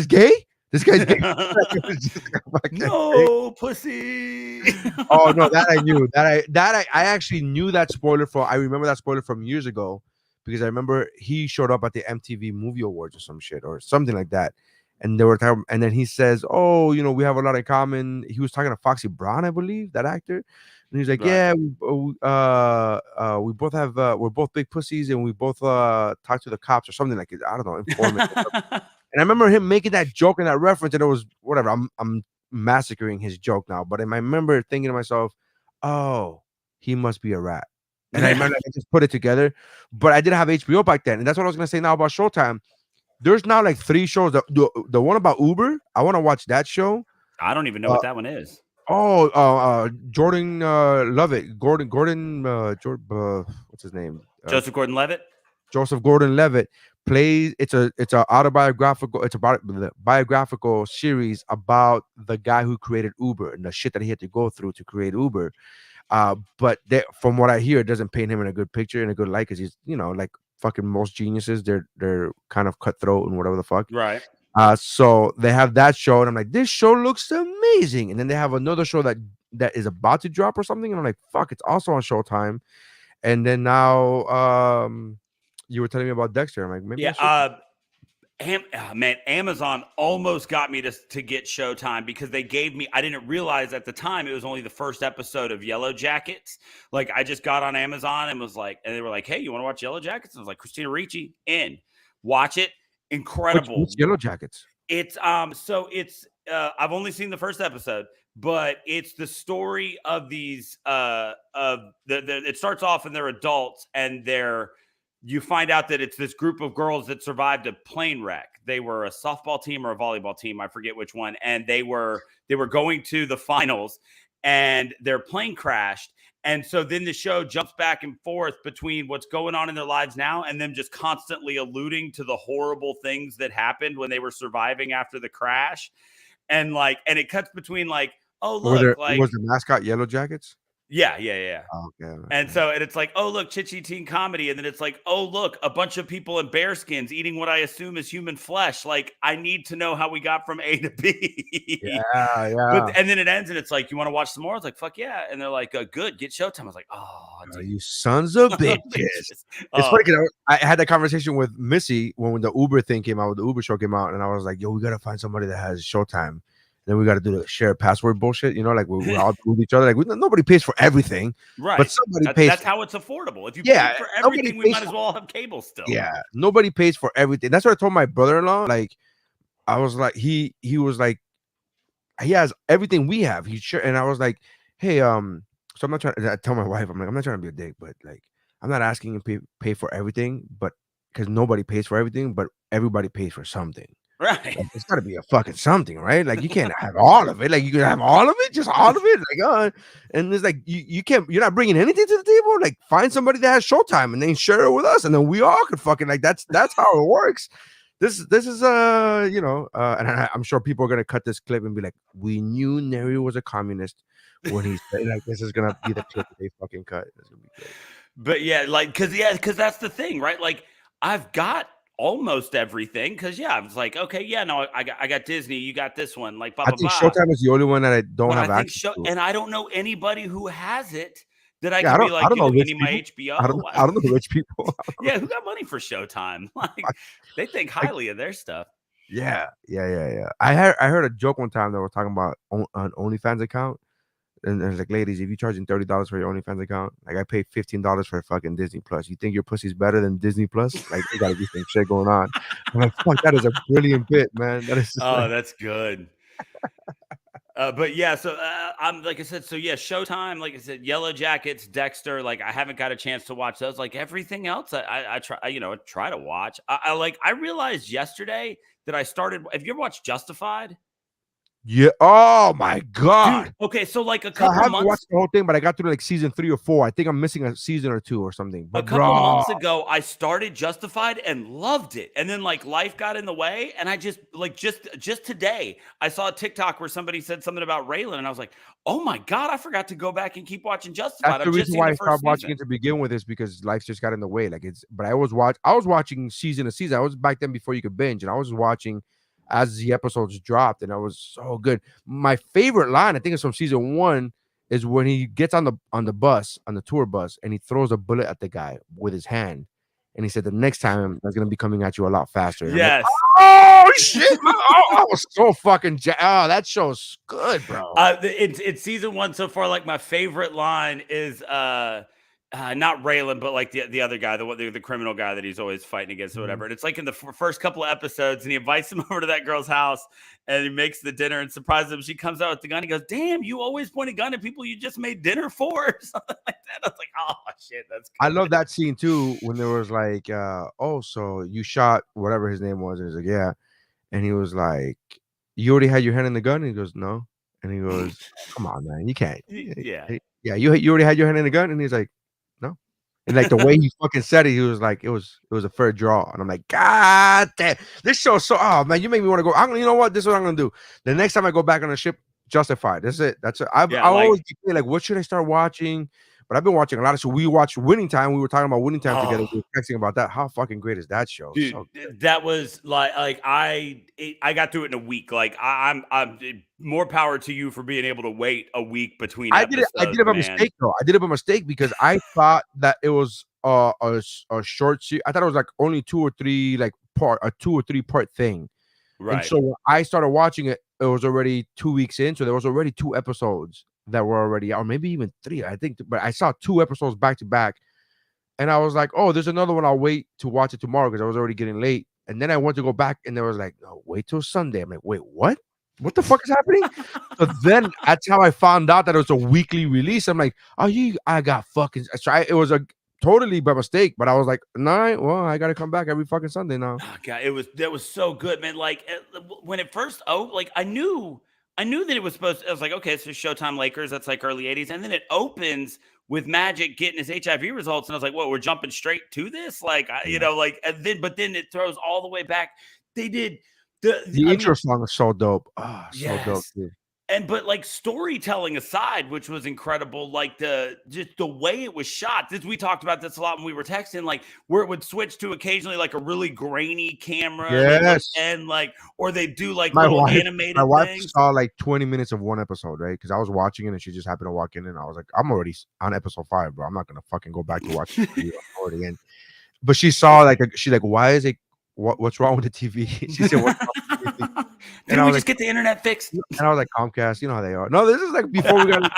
[SPEAKER 1] gay? This guy's gay." It was just like a fucking thing.
[SPEAKER 5] No, pussy.
[SPEAKER 1] Oh no, that I knew. I actually knew that spoiler from. I remember that spoiler from years ago because I remember he showed up at the MTV Movie Awards or some shit or something like that, and they were talking. And then he says, "Oh, you know, we have a lot in common." He was talking to Foxy Brown, I believe, that actor. And he's like,
[SPEAKER 5] Right.
[SPEAKER 1] "Yeah, we both have, we're both big pussies, and we both talk to the cops or something like it. I don't know, informant." And I remember him making that joke and that reference, and it was whatever. I'm massacring his joke now, but I remember thinking to myself, "Oh, he must be a rat." And I remember I just put it together, but I didn't have HBO back then, and that's what I was gonna say now about Showtime. There's now like 3 shows. The one about Uber, I want to watch that show.
[SPEAKER 5] I don't even know what that one is.
[SPEAKER 1] Jordan Levitt, Gordon, what's his name?
[SPEAKER 5] Joseph Gordon-Levitt.
[SPEAKER 1] Joseph Gordon-Levitt plays. It's a autobiographical. It's about the biographical series about the guy who created Uber and the shit that he had to go through to create Uber. But from what I hear, it doesn't paint him in a good picture, in a good light, because he's, you know, like fucking most geniuses. They're kind of cutthroat and whatever the fuck.
[SPEAKER 5] Right.
[SPEAKER 1] So they have that show, and I'm like, this show looks amazing. And then they have another show that is about to drop or something, and I'm like, fuck, it's also on Showtime. And then now, you were telling me about Dexter. I'm like, maybe I should.
[SPEAKER 5] Man, Amazon almost got me to get Showtime because they gave me, I didn't realize at the time it was only the first episode of Yellow Jackets. Like, I just got on Amazon and was like, and they were like, hey, you want to watch Yellow Jackets? And I was like, Christina Ricci, in. Watch it. Incredible.
[SPEAKER 1] What's Yellow Jackets?
[SPEAKER 5] It's so it's I've only seen the first episode, but it's the story of these it starts off and they're adults, and you find out that it's this group of girls that survived a plane wreck. They were a softball team or a volleyball team, I forget which one, and they were going to the finals, and their plane crashed. And so then the show jumps back and forth between what's going on in their lives now and them just constantly alluding to the horrible things that happened when they were surviving after the crash. And it cuts between like, oh, look,
[SPEAKER 1] Was the mascot Yellow Jackets?
[SPEAKER 5] Yeah.
[SPEAKER 1] Okay.
[SPEAKER 5] And it's like, oh, look, chitchy teen comedy. And then it's like, oh, look, a bunch of people in bearskins eating what I assume is human flesh. Like, I need to know how we got from A to B.
[SPEAKER 1] Yeah.
[SPEAKER 5] And then it ends and it's like, you want to watch some more? It's like, fuck yeah. And they're like, good, get Showtime. I was like, oh,
[SPEAKER 1] you sons of bitches. It's funny because I had that conversation with Missy when the Uber thing came out, the Uber show came out, and I was like, yo, we got to find somebody that has Showtime. Then we got to do the shared password bullshit, you know, like we all with each other. Like nobody pays for everything,
[SPEAKER 5] right?
[SPEAKER 1] But somebody pays.
[SPEAKER 5] That's how it's affordable. If you pay for everything, we might as well have cable still.
[SPEAKER 1] Yeah, nobody pays for everything. That's what I told my brother-in-law. Like, I was like, he was like, he has everything we have. And I was like, hey, so I'm not trying. I tell my wife, I'm like, I'm not trying to be a dick, but like, I'm not asking you to pay for everything, but because nobody pays for everything, but everybody pays for something.
[SPEAKER 5] Right.
[SPEAKER 1] Like, it's got to be a fucking something, right? Like, you can't have all of it. Like, you can have all of it, just all of it. Like, and it's like, you can't, you're not bringing anything to the table. Like, find somebody that has Showtime and then share it with us. And then we all could fucking, like, that's how it works. This is, you know, and I'm sure people are going to cut this clip and be like, we knew Neri was a communist when he said, like, this is going to be the clip that they fucking cut. It's going to be great.
[SPEAKER 5] But yeah, like, cause that's the thing, right? Like, I've got almost everything, because I was like, okay, yeah, no, I got Disney, you got this one, like blah,
[SPEAKER 1] I
[SPEAKER 5] blah,
[SPEAKER 1] think
[SPEAKER 5] blah.
[SPEAKER 1] Showtime is the only one that I don't have access to.
[SPEAKER 5] And I don't know anybody who has it that I can be like, you need my HBO.
[SPEAKER 1] I don't know rich people.
[SPEAKER 5] Yeah, who got money for Showtime? Like, they think highly of their stuff.
[SPEAKER 1] Yeah. I heard a joke one time that we're talking about an OnlyFans account. And it's like, ladies, if you're charging $30 for your OnlyFans account, like I paid $15 for fucking Disney Plus. You think your pussy's better than Disney Plus? Like, there gotta be some shit going on. I'm like, fuck, that is a brilliant bit, man. That is just
[SPEAKER 5] Oh,
[SPEAKER 1] like,
[SPEAKER 5] that's good. But yeah, so I'm like I said, so yeah, Showtime, like I said, Yellow Jackets, Dexter, like I haven't got a chance to watch those. Like everything else, I try, I try to watch. I realized yesterday that I started. Have you ever watched Justified?
[SPEAKER 1] yeah. Oh my god.
[SPEAKER 5] Dude, okay, so like a
[SPEAKER 1] So I
[SPEAKER 5] couple
[SPEAKER 1] haven't
[SPEAKER 5] months
[SPEAKER 1] watched the whole thing, but I got through like season 3 or 4. I think I'm missing a season or 2 or something.
[SPEAKER 5] a
[SPEAKER 1] But
[SPEAKER 5] couple
[SPEAKER 1] bro,
[SPEAKER 5] months ago, I started Justified and loved it. And then like life got in the way. And I just today, I saw a TikTok where somebody said something about Raylan. And I was like, oh my God, I forgot to go back and keep watching Justified.
[SPEAKER 1] that's the
[SPEAKER 5] I've just
[SPEAKER 1] reason
[SPEAKER 5] seen
[SPEAKER 1] why
[SPEAKER 5] the
[SPEAKER 1] I
[SPEAKER 5] first
[SPEAKER 1] stopped watching
[SPEAKER 5] season.
[SPEAKER 1] it to begin with, is because life just got in the way. Like but I was watching season to season. I was back then before you could binge, and I was watching as the episodes dropped, and I was so good. My favorite line, I think it's from season 1, is when he gets on the bus, on the tour bus, and he throws a bullet at the guy with his hand. And he said, the next time that's gonna be coming at you a lot faster. And I'm like,
[SPEAKER 5] Yes.
[SPEAKER 1] oh shit, man. Oh, I was so fucking oh, that show's good, bro.
[SPEAKER 5] It's season 1 so far. Like my favorite line is not Raylan, but like the other guy, the criminal guy that he's always fighting against or whatever. And it's like in the first couple of episodes, and he invites him over to that girl's house, and he makes the dinner and surprises him. She comes out with the gun. He goes, "Damn, you always point a gun at people you just made dinner for," or something like that. I was like, "Oh shit, that's good."
[SPEAKER 1] I love that scene too, when there was like, oh, so you shot whatever his name was, and he's like, yeah, and he was like, you already had your hand in the gun, and he goes, no, and he goes, come on, man, you can't,
[SPEAKER 5] Yeah.
[SPEAKER 1] yeah, you already had your hand in the gun, and he's like, no, and like the way he fucking said it, he was like, it was a fair draw, and I'm like, God damn, this show's so, oh man, you make me want to go. You know what? This is what I'm gonna do. The next time I go back on a ship, Justified. That's it. That's it. I always be like, what should I start watching? But I've been watching a lot of. So we watched Winning Time. We were talking about Winning Time together. We were texting about that. How fucking great is that show?
[SPEAKER 5] Dude,
[SPEAKER 1] so
[SPEAKER 5] that was like I got through it in a week. Like I'm more power to you for being able to wait a week between episodes.
[SPEAKER 1] I did it by mistake though. I did it by mistake because I thought that it was a short series. I thought it was like only 2 or 3 like a 2 or 3 part thing.
[SPEAKER 5] Right.
[SPEAKER 1] And so when I started watching it, it was already 2 weeks in. So there was already 2 episodes that were already, or maybe even 3, I think. But I saw 2 episodes back to back, and I was like, "Oh, there's another one. I'll wait to watch it tomorrow," because I was already getting late. And then I went to go back, and there was like, "No, wait till Sunday." I'm like, "Wait, what? What the fuck is happening?" So then that's how I found out that it was a weekly release. I'm like, "Oh, I got fucking." So it was a totally by mistake, but I was like, "Nah, well, I gotta come back every fucking Sunday now."
[SPEAKER 5] Oh, God, that was so good, man. Like when it first like I knew that it was supposed to, I was like, okay, so Showtime Lakers, that's like early 80s. And then it opens with Magic getting his HIV results. And I was like, well, we're jumping straight to this. Like, but then it throws all the way back. They did the
[SPEAKER 1] intro song is so dope. Oh, so dope, dude.
[SPEAKER 5] But like storytelling aside, which was incredible, like just the way it was shot. We talked about this a lot when we were texting, like where it would switch to occasionally like a really grainy camera,
[SPEAKER 1] yes,
[SPEAKER 5] and like, or they do like
[SPEAKER 1] my
[SPEAKER 5] little
[SPEAKER 1] wife,
[SPEAKER 5] animated.
[SPEAKER 1] My wife
[SPEAKER 5] things.
[SPEAKER 1] saw like 20 minutes of one episode, right? Because I was watching it and she just happened to walk in, and I was like, I'm already on episode 5, bro. I'm not gonna fucking go back to watch it. I'm already in. But she saw like she's like, why is it? What's wrong with the TV? She said, what's wrong with the TV?
[SPEAKER 5] Didn't we just get the internet fixed?
[SPEAKER 1] And I was like, Comcast, you know how they are. No, this is like before we got like,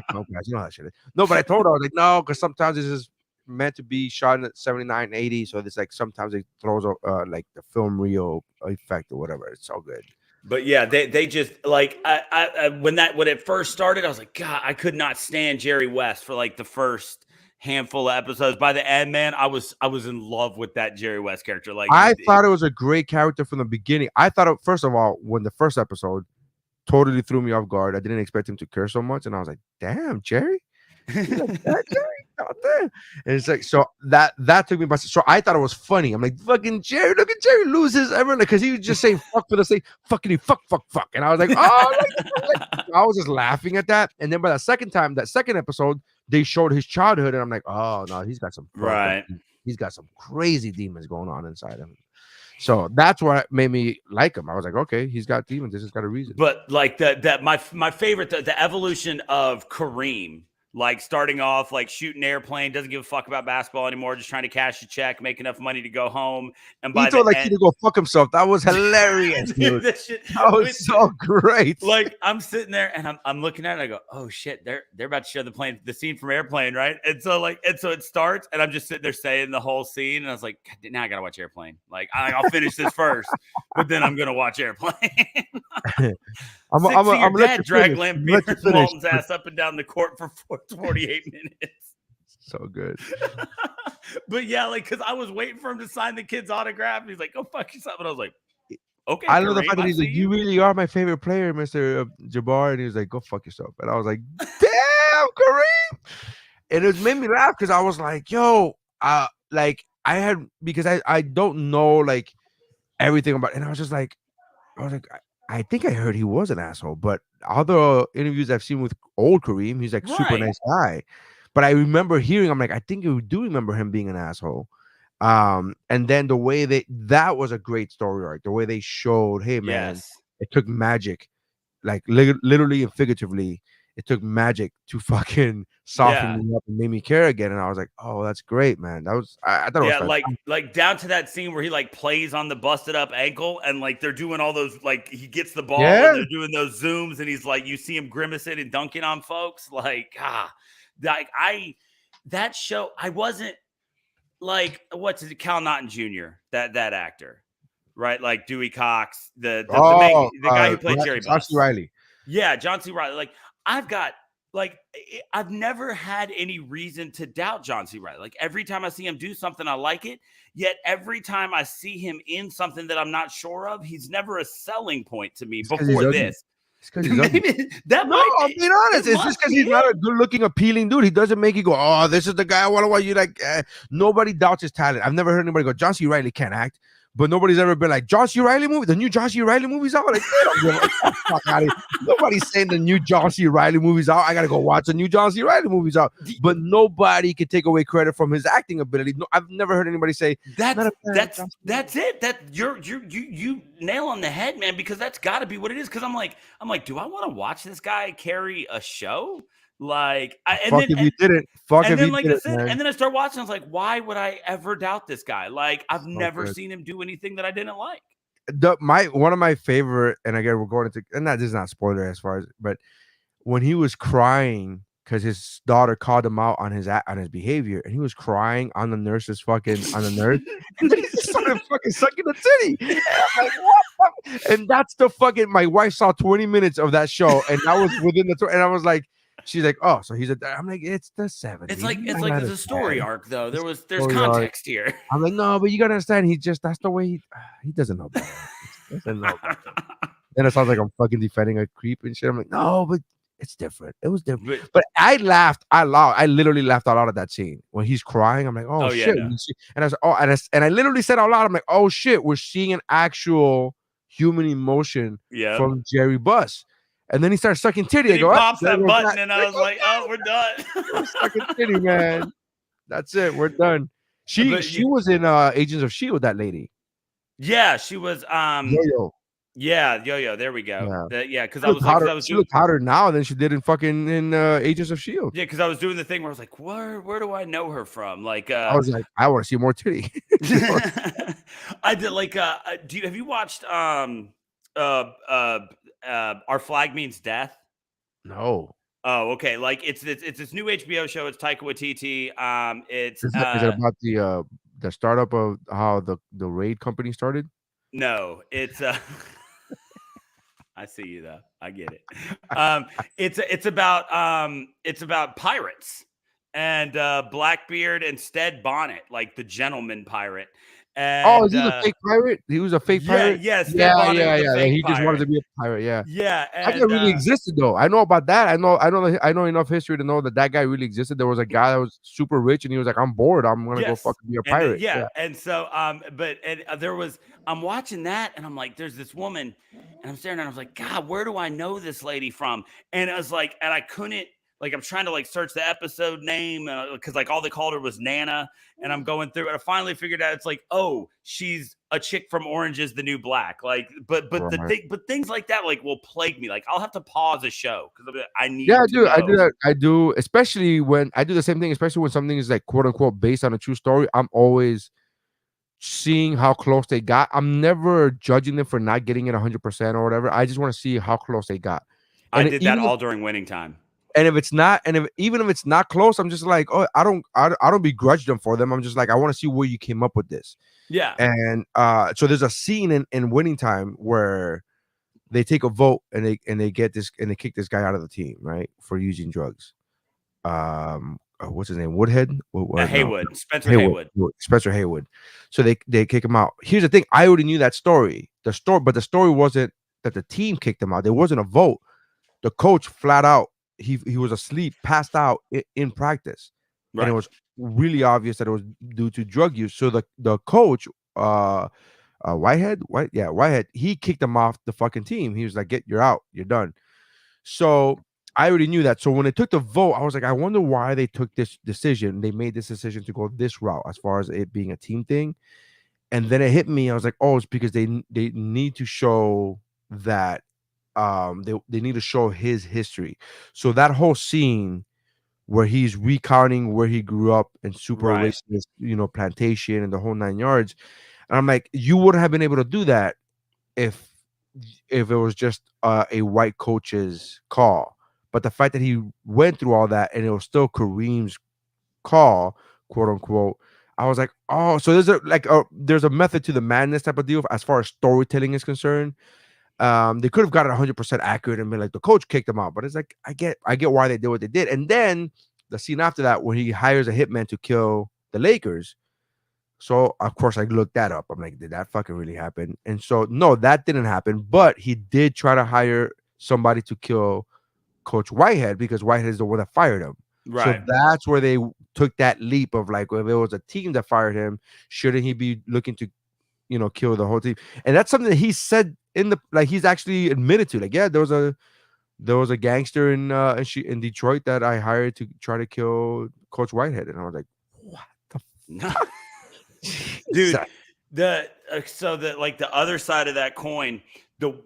[SPEAKER 1] Comcast, you know how that shit is. No, but I told her, I was like, no, because sometimes this is meant to be shot at 79, 80. So it's like sometimes it throws like the film reel effect or whatever. It's so good.
[SPEAKER 5] But yeah, they just like when it first started, I was like, God, I could not stand Jerry West for like the first handful of episodes. By the end, man, I was in love with that Jerry West character. Like
[SPEAKER 1] I thought it was a great character from the beginning. I thought first of all, when the first episode totally threw me off guard, I didn't expect him to curse so much, and I was like, damn, Jerry. Like, that Jerry out there. And it's like, so that took me by. So I thought it was funny. I'm like, fucking Jerry, look at Jerry lose his ever, because he was just saying fuck for the sake, fucking fuck, and I was like, oh, I was just laughing at that. And then by that second episode, they showed his childhood, and I'm like, oh no, he's got some he's got some crazy demons going on inside him. So that's what made me like him. I was like, okay, he's got demons. This has got a reason.
[SPEAKER 5] But like my favorite, the evolution of Kareem Like starting off like shooting airplane, doesn't give a fuck about basketball anymore, just trying to cash a check, make enough money to go home. And
[SPEAKER 1] He
[SPEAKER 5] by
[SPEAKER 1] told
[SPEAKER 5] the
[SPEAKER 1] that kid
[SPEAKER 5] end,
[SPEAKER 1] to go fuck himself. That was hilarious, dude.
[SPEAKER 5] that shit,
[SPEAKER 1] That was so great.
[SPEAKER 5] like I'm sitting there and I'm looking at it and I go, oh shit, they're about to show the scene from Airplane, right? And so it starts and I'm just sitting there saying the whole scene and I was like, now I gotta watch Airplane. Like I'll finish this first, but then I'm gonna watch Airplane.
[SPEAKER 1] I'm
[SPEAKER 5] Your
[SPEAKER 1] gonna let
[SPEAKER 5] dad
[SPEAKER 1] you
[SPEAKER 5] drag
[SPEAKER 1] finish.
[SPEAKER 5] Lamp
[SPEAKER 1] I'm gonna let you
[SPEAKER 5] Peter's
[SPEAKER 1] finish.
[SPEAKER 5] Walton's ass up and down the court for 48 minutes.
[SPEAKER 1] So good.
[SPEAKER 5] But yeah, like because I was waiting for him to sign the kid's autograph. And he's like, "Go fuck yourself," and I was like, "Okay."
[SPEAKER 1] I love the
[SPEAKER 5] Kareem,
[SPEAKER 1] fact that
[SPEAKER 5] I
[SPEAKER 1] he's
[SPEAKER 5] see
[SPEAKER 1] like, "You really are my favorite player, Mr. Jabbar," and he was like, "Go fuck yourself." And I was like, "Damn, Kareem!" And it made me laugh because I was like, "Yo, like I had because I don't know like everything about," and I was just like, I think I heard he was an asshole, but other interviews I've seen with old Kareem, he's like super
[SPEAKER 5] Right.
[SPEAKER 1] nice guy. But I remember hearing, I'm like, I think you do remember him being an asshole. And then the way that was a great story arc. The way they showed, hey man,
[SPEAKER 5] Yes.
[SPEAKER 1] it took magic, like literally and figuratively, it took magic to fucking soften me up and make me care again. And I was like, oh, that's great, man. That was I thought it was fantastic.
[SPEAKER 5] like down to that scene where he like plays on the busted up ankle and like they're doing all those like he gets the ball
[SPEAKER 1] Yeah.
[SPEAKER 5] and they're doing those zooms and he's like you see him grimacing and dunking on folks like that show I wasn't like what's it Cal Naughton Jr. that actor, right? Like Dewey Cox, the guy who played Jerry
[SPEAKER 1] John
[SPEAKER 5] Buss.
[SPEAKER 1] C. Reilly.
[SPEAKER 5] Yeah, John C. Reilly. Like I've never had any reason to doubt John C. Reilly. Like every time I see him do something, I like it. Yet every time I see him in something that I'm not sure of, he's never a selling point to me before this.
[SPEAKER 1] It's because he's ugly.
[SPEAKER 5] I'm
[SPEAKER 1] being honest. It's just because he's not a good-looking, appealing dude. He doesn't make you go, "Oh, this is the guy I want to watch." You like, nobody doubts his talent. I've never heard anybody go, "John C. Reilly can't act," but nobody's ever been like, "John C. Reilly movie, the new John C. Reilly movies out." Like, fuck out of here. Nobody's saying the new John C. Reilly movies out. I gotta go watch the new John C. Reilly movies out. But nobody can take away credit from his acting ability. No, I've never heard anybody say
[SPEAKER 5] that's it. That you nail on the head, man. Because that's got to be what it is. Because I'm like, do I want to watch this guy carry a show? Like,
[SPEAKER 1] if he didn't. And
[SPEAKER 5] then I start watching. I was like, why would I ever doubt this guy? Like, I've never seen him do anything that I didn't like.
[SPEAKER 1] One of my favorite, and again, we're going into, and this is not spoiler as far as, but when he was crying because his daughter called him out on his behavior, and he was crying on the nurse, and then he started fucking sucking the titty. And I'm like, what? And that's the fucking. My wife saw 20 minutes of that show, and that was within the. And I was like, she's like, oh, so he's I'm like, it's the 70s.
[SPEAKER 5] It's like there's a story arc though. There's context here.
[SPEAKER 1] I'm like, no, but you gotta understand. That's the way he doesn't know better. He doesn't know better. Then it sounds like I'm fucking defending a creep and shit. I'm like, no, but it's different. It was different. But I laughed. I literally laughed out loud at that scene when he's crying. I'm like, oh shit. Yeah, no. And I was, and I literally said out loud, I'm like, oh shit, we're seeing an actual human emotion from Jerry Buss. And then he starts sucking titty.
[SPEAKER 5] He pops that button, and I was like, "Oh, we're done."
[SPEAKER 1] Sucking titty, man. That's it. We're done. She was in Agents of S.H.I.E.L.D. That lady.
[SPEAKER 5] Yeah, she was.
[SPEAKER 1] Yo-Yo.
[SPEAKER 5] Yeah, Yo-Yo. There we go.
[SPEAKER 1] Yeah, because she looked hotter now than she did in Agents of S.H.I.E.L.D.
[SPEAKER 5] Yeah, because I was doing the thing where I was like, where do I know her from? Like,
[SPEAKER 1] I was like, I want to see more titty.
[SPEAKER 5] I did like. Have you watched Our Flag Means Death?
[SPEAKER 1] No.
[SPEAKER 5] Oh, okay. Like it's this new HBO show. It's Taika Waititi. Is it
[SPEAKER 1] about the startup of how the raid company started?
[SPEAKER 5] No, it's I see you though. I get it. It's about pirates and Blackbeard and Stead Bonnet, like the gentleman pirate. And,
[SPEAKER 1] is he a fake pirate? He was a fake pirate.
[SPEAKER 5] Yes.
[SPEAKER 1] Yeah. He just wanted to be a pirate. Yeah.
[SPEAKER 5] Yeah.
[SPEAKER 1] That guy really existed, though. I know about that. I know enough history to know that guy really existed. There was a guy that was super rich, and he was like, "I'm bored. I'm gonna go fucking be a pirate."
[SPEAKER 5] And so, I'm watching that, and I'm like, "There's this woman," and I'm staring at her, and I was like, "God, where do I know this lady from?" And I was like, and I couldn't like I'm trying to like search the episode name because like all they called her was Nana, and I'm going through and I finally figured out it's like, oh, she's a chick from Orange Is the New Black. Like, but things like that like will plague me. Like I'll have to pause a show because I need.
[SPEAKER 1] Yeah, I
[SPEAKER 5] to
[SPEAKER 1] do. I
[SPEAKER 5] know.
[SPEAKER 1] do that. I do, especially when I do the same thing. Especially when something is like quote unquote based on a true story. I'm always seeing how close they got. I'm never judging them for not getting it 100% or whatever. I just want to see how close they got.
[SPEAKER 5] And I did that all during Winning Time.
[SPEAKER 1] And if it's not, even if it's not close, I'm just like, oh, I don't begrudge them for them. I'm just like, I want to see where you came up with this.
[SPEAKER 5] Yeah.
[SPEAKER 1] And so there's a scene in Winning Time where they take a vote and they get this and they kick this guy out of the team, right, for using drugs. What's his name? Woodhead?
[SPEAKER 5] Haywood. No. Spencer Haywood.
[SPEAKER 1] Spencer Haywood. So they kick him out. Here's the thing: I already knew that story. But the story wasn't that the team kicked him out. There wasn't a vote. The coach flat out. He was asleep, passed out in practice, and it was really obvious that it was due to drug use. So the coach, Whitehead, he kicked him off the fucking team. He was like, you're out, you're done. So I already knew that. So when they took the vote, I was like, I wonder why they took this decision. They made this decision to go this route as far as it being a team thing. And then it hit me. I was like, oh, it's because they need to show that they need to show his history. So that whole scene where he's recounting where he grew up in super racist, plantation and the whole 9 yards. And I'm like, you wouldn't have been able to do that if it was just a white coach's call. But the fact that he went through all that and it was still Kareem's call, quote unquote, I was like, oh, so there's a method to the madness type of deal as far as storytelling is concerned. They could have got it 100% accurate and been like the coach kicked them out, but it's like I get why they did what they did. And then the scene after that where he hires a hitman to kill the Lakers. So of course I looked that up. I'm like, did that fucking really happen? And so no, that didn't happen. But he did try to hire somebody to kill Coach Whitehead because Whitehead is the one that fired him. Right. So that's where they took that leap of like, if it was a team that fired him, shouldn't he be looking to, kill the whole team? And that's something that he said he's actually admitted to. Like, yeah, there was a gangster in Detroit that I hired to try to kill Coach Whitehead, and I was like, what the fuck?
[SPEAKER 5] Dude, the other side of that coin,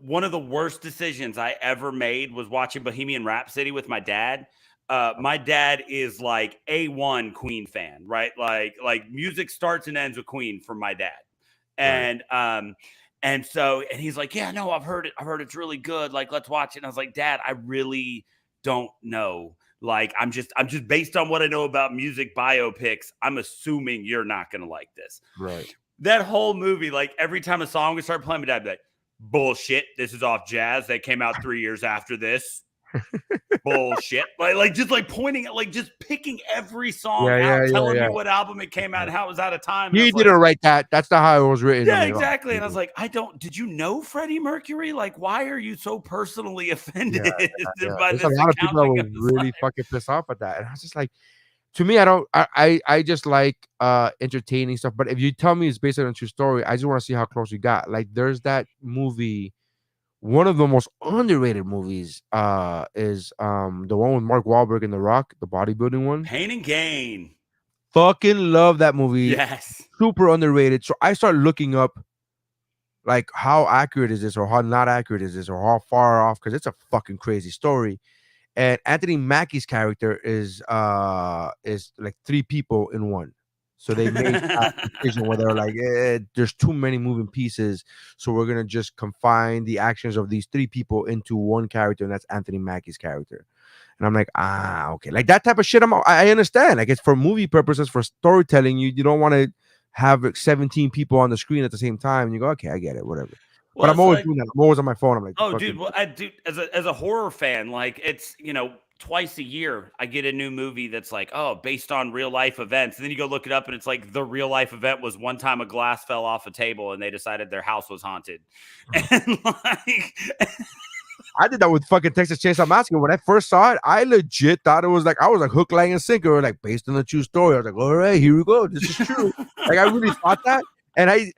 [SPEAKER 5] one of the worst decisions I ever made was watching Bohemian Rhapsody with my dad. My dad is like A1 Queen fan, right? Like music starts and ends with Queen for my dad. And and he's like, yeah, no, I've heard it's really good. Like, let's watch it. And I was like, Dad, I really don't know. Like, I'm just based on what I know about music biopics, I'm assuming you're not gonna like this.
[SPEAKER 1] Right.
[SPEAKER 5] That whole movie, like every time a song would start playing, my dad would be like, bullshit. This is off Jazz. They came out 3 years after this. Bullshit. Like just like pointing at, like just picking every song out, telling me what album it came out and how it was out of time.
[SPEAKER 1] He didn't write that. That's not how it was written.
[SPEAKER 5] Yeah, exactly. And I was like, did you know Freddie Mercury? Like, why are you so personally offended by this?
[SPEAKER 1] There's a lot of people that were really fucking pissed off at that. And I was just like, to me, I just like entertaining stuff. But if you tell me it's based on a true story, I just want to see how close you got. Like, there's that movie. One of the most underrated movies is the one with Mark Wahlberg and The Rock, the bodybuilding one.
[SPEAKER 5] Pain and Gain.
[SPEAKER 1] Fucking love that movie.
[SPEAKER 5] Yes.
[SPEAKER 1] Super underrated. So I start looking up like how accurate is this or how not accurate is this or how far off, because it's a fucking crazy story. And Anthony Mackie's character is like three people in one. So they made that decision where they're like, there's too many moving pieces, so we're gonna just confine the actions of these three people into one character, and that's Anthony Mackie's character. And I'm like, okay, like that type of shit. I understand. Like, it's for movie purposes, for storytelling. You don't want to have 17 people on the screen at the same time. And you go, okay, I get it, whatever. Well, but I'm always doing that. I'm always on my phone. I'm like,
[SPEAKER 5] oh, dude. Well, as a horror fan, like, it's, twice a year I get a new movie that's like, oh, based on real life events. And then you go look it up and it's like the real life event was one time a glass fell off a table and they decided their house was haunted. And like,
[SPEAKER 1] I did that with fucking Texas Chainsaw Massacre. When I first saw it, I legit thought it was like, I was like hook, line, and sinker, like based on a true story. I was like, all right, here we go. This is true. Like, I really thought that. And I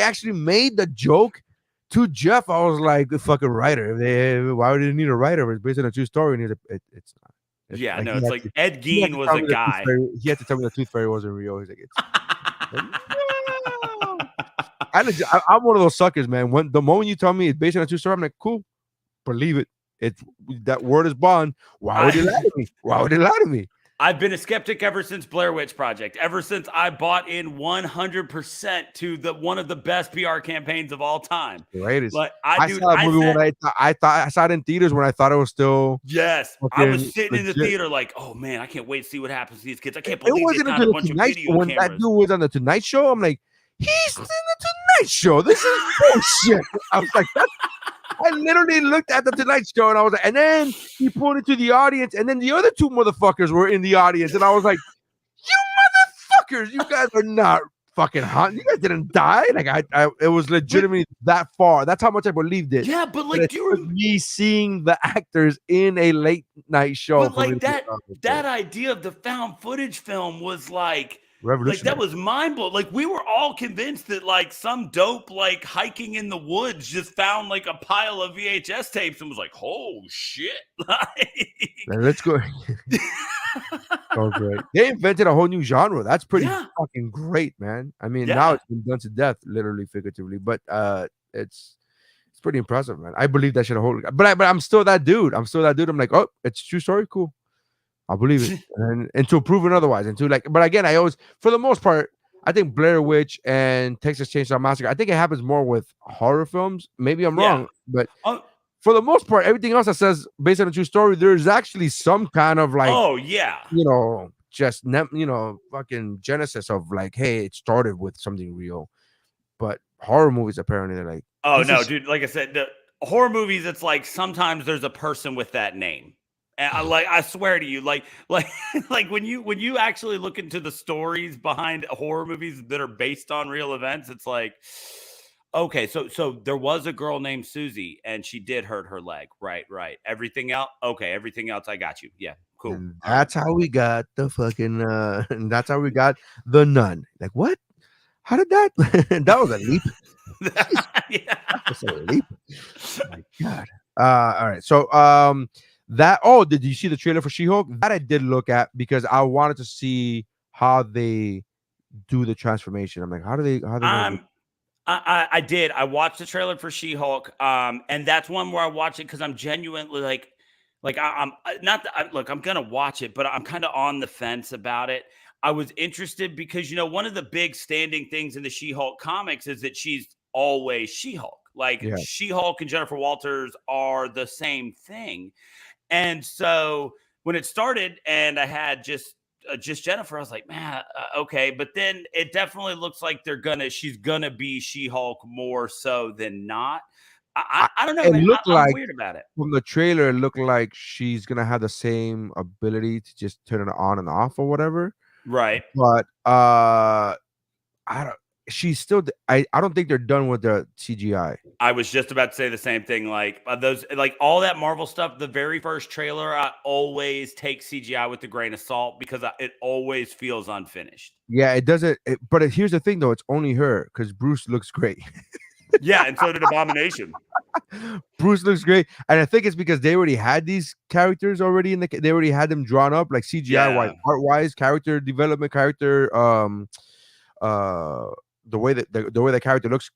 [SPEAKER 1] actually made the joke to Jeff. I was like, the fucking writer. Why would they need a writer? It's based on a true story. And he's like, it's not.
[SPEAKER 5] Yeah,
[SPEAKER 1] Like
[SPEAKER 5] no, it's like Ed
[SPEAKER 1] he had
[SPEAKER 5] Gein
[SPEAKER 1] to
[SPEAKER 5] was
[SPEAKER 1] tell
[SPEAKER 5] a
[SPEAKER 1] me the Tooth
[SPEAKER 5] guy.
[SPEAKER 1] Fairy. He had to tell me the Tooth Fairy wasn't real. He's like, it's. No. I'm one of those suckers, man. When the moment you tell me it's based on a true story, I'm like, cool, believe it. It's that word is bond. Why would he lie to me? Why would he lie to me?
[SPEAKER 5] I've been a skeptic ever since Blair Witch Project. Ever since I bought in 100% to one of the best PR campaigns of all time.
[SPEAKER 1] Greatest.
[SPEAKER 5] Like
[SPEAKER 1] I saw that movie when I thought I saw it in theaters when I thought it was still.
[SPEAKER 5] Yes, I was sitting in the
[SPEAKER 1] legit.
[SPEAKER 5] theater like, oh man, I can't wait to see what happens to these kids. I can't
[SPEAKER 1] It
[SPEAKER 5] believe they
[SPEAKER 1] wasn't
[SPEAKER 5] found
[SPEAKER 1] until
[SPEAKER 5] a
[SPEAKER 1] the
[SPEAKER 5] bunch of
[SPEAKER 1] Tonight
[SPEAKER 5] video
[SPEAKER 1] Show when
[SPEAKER 5] cameras.
[SPEAKER 1] that dude was on the Tonight Show. I'm like, he's in the Tonight Show. This is bullshit. I was like, I literally looked at the Tonight Show and I was like, and then he pulled it to the audience, and then the other two motherfuckers were in the audience, and I was like, you motherfuckers, you guys are not fucking hot. You guys didn't die. Like it was legitimately that far. That's how much I believed it.
[SPEAKER 5] Yeah, but like,
[SPEAKER 1] it took me seeing the actors in a late night show.
[SPEAKER 5] But like that idea of the found footage film was like that was mind blowing. Like we were all convinced that like some dope like hiking in the woods just found like a pile of VHS tapes and was like, oh shit.
[SPEAKER 1] Let's go. Oh, great. They invented a whole new genre. That's pretty fucking great, man. I mean, now it's been done to death, literally, figuratively, but it's pretty impressive, man. I believe that shit a whole, but I'm still that dude. I'm like, oh, it's a true story, cool. I'll believe it, and until proven otherwise. Until like, but again, I always, for the most part, I think Blair Witch and Texas Chainsaw Massacre. I think it happens more with horror films. Maybe I'm wrong, but for the most part, everything else that says based on a true story, there's actually some kind of like, just fucking genesis of like, hey, it started with something real. But horror movies, apparently, they're like,
[SPEAKER 5] oh no, dude. Like I said, the horror movies, it's like sometimes there's a person with that name. And I swear to you, like when you actually look into the stories behind horror movies that are based on real events, it's like, okay, so there was a girl named Susie and she did hurt her leg. Right. Everything else, okay, everything else, I got you. Yeah, cool.
[SPEAKER 1] And that's how we got the fucking and that's how we got the Nun. Like, what? How did that? That was a leap. That was a leap. Oh my God. All right. So did you see the trailer for She-Hulk? That I did look at because I wanted to see how they do the transformation. I'm like, how do they
[SPEAKER 5] I did. I watched the trailer for She-Hulk. And that's one where I watch it because I'm genuinely I'm gonna watch it, but I'm kind of on the fence about it. I was interested because one of the big standing things in the She-Hulk comics is that she's always She-Hulk. Like She-Hulk and Jennifer Walters are the same thing. And so when it started and I had just Jennifer, I was like, man, okay. But then it definitely looks like she's gonna be She-Hulk more so than not. I don't know.
[SPEAKER 1] It
[SPEAKER 5] man.
[SPEAKER 1] looked
[SPEAKER 5] I'm
[SPEAKER 1] like
[SPEAKER 5] weird about it.
[SPEAKER 1] From the trailer, it looked like she's gonna have the same ability to just turn it on and off or whatever.
[SPEAKER 5] Right.
[SPEAKER 1] But she's still. I don't think they're done with the CGI.
[SPEAKER 5] I was just about to say the same thing. Like all that Marvel stuff, the very first trailer, I always take CGI with a grain of salt because it always feels unfinished.
[SPEAKER 1] Yeah, it doesn't. But here's the thing, though. It's only her because Bruce looks great.
[SPEAKER 5] Yeah, and so did Abomination.
[SPEAKER 1] Bruce looks great, and I think it's because they already had these characters already they already had them drawn up like CGI wise, art wise, character development, character the way that the way the character looks,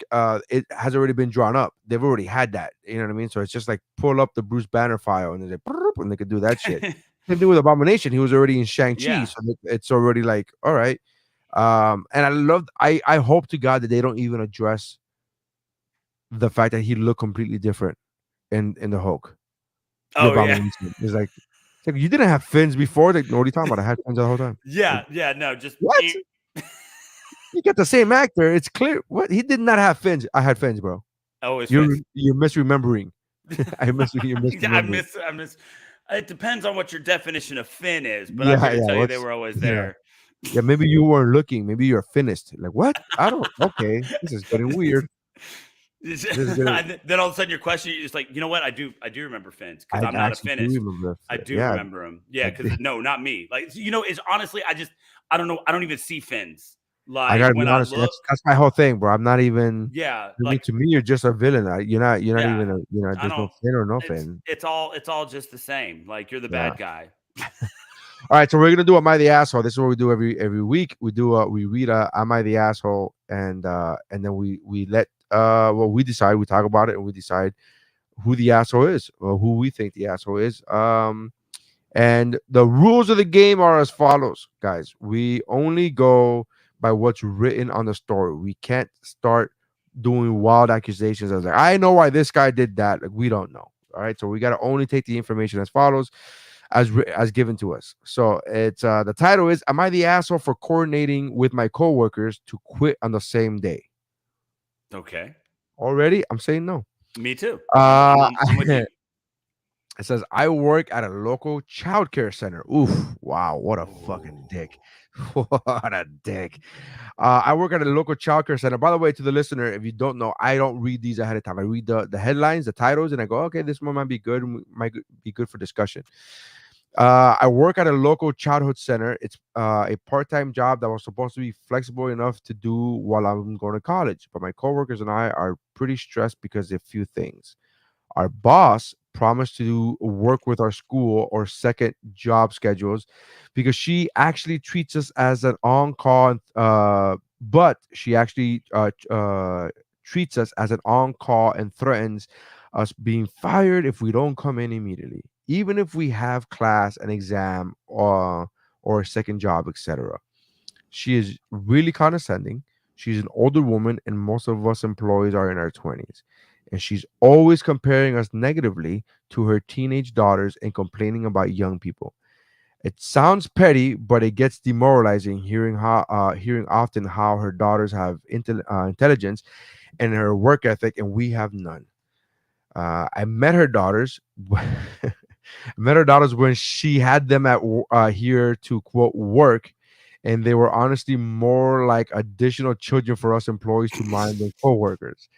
[SPEAKER 1] it has already been drawn up. They've already had that, you know what I mean? So it's just like pull up the Bruce Banner file and they could do that shit. Same thing with Abomination. He was already in Shang-Chi, so it's already like, all right. And I hope to God that they don't even address the fact that he looked completely different in the Hulk.
[SPEAKER 5] Oh yeah,
[SPEAKER 1] it's like you didn't have fins before. Like, what are you talking about? I had fins the whole time.
[SPEAKER 5] Yeah, yeah, no, just
[SPEAKER 1] what? You get the same actor. It's clear. What? He did not have fins. I had fins, bro.
[SPEAKER 5] Oh,
[SPEAKER 1] you're misremembering. I miss.
[SPEAKER 5] I miss. It depends on what your definition of fin is, but I'm going to tell you they were always there.
[SPEAKER 1] Yeah, maybe you weren't looking. Maybe you're finished. Like what? I don't. Okay, this is getting weird.
[SPEAKER 5] Then all of a sudden your question is like, you know what? I do remember fins because I'm not a finished. I do remember them. Yeah, because no, not me. Like is honestly, I don't know. I don't even see fins. Like
[SPEAKER 1] I gotta be honest, that's my whole thing, bro. I'm not even.
[SPEAKER 5] Yeah,
[SPEAKER 1] to me, you're just a villain. You're not even. There's no fin or no fin.
[SPEAKER 5] It's all just the same. Like you're the bad guy.
[SPEAKER 1] All right, so we're gonna do Am I the Asshole? This is what we do every week. We read Am I the Asshole, and then we let we decide, we talk about it, and we decide who the asshole is, or who we think the asshole is. And the rules of the game are as follows, guys. We only go by what's written on the story. We can't start doing wild accusations as like, I know why this guy did that. Like, we don't know. All right, so we got to only take the information as follows, as given to us. So it's the title is Am I the Asshole for coordinating with my coworkers to quit on the same day?
[SPEAKER 5] Okay.
[SPEAKER 1] Already, I'm saying no.
[SPEAKER 5] Me too.
[SPEAKER 1] Uh,
[SPEAKER 5] I'm with you.
[SPEAKER 1] It says, I work at a local childcare center. Oof. Wow. What a fucking dick. What a dick. I work at a local childcare center. By the way, to the listener, if you don't know, I don't read these ahead of time. I read the headlines, the titles, and I go, okay, this one might be good. Might be good for discussion. I work at a local childhood center. It's a part-time job that was supposed to be flexible enough to do while I'm going to college. But my coworkers and I are pretty stressed because of a few things. Our boss promised to work with our school or second job schedules because she actually treats us as an on-call, but she actually treats us as an on-call and threatens us being fired if we don't come in immediately, even if we have class, an exam, or a second job, etc. She is really condescending. She's an older woman, and most of us employees are in our 20s. And she's always comparing us negatively to her teenage daughters and complaining about young people. It sounds petty, but it gets demoralizing hearing often how her daughters have intelligence and her work ethic, and we have none. I met her daughters. Met her daughters when she had them at here to quote work, and they were honestly more like additional children for us employees to mind than coworkers.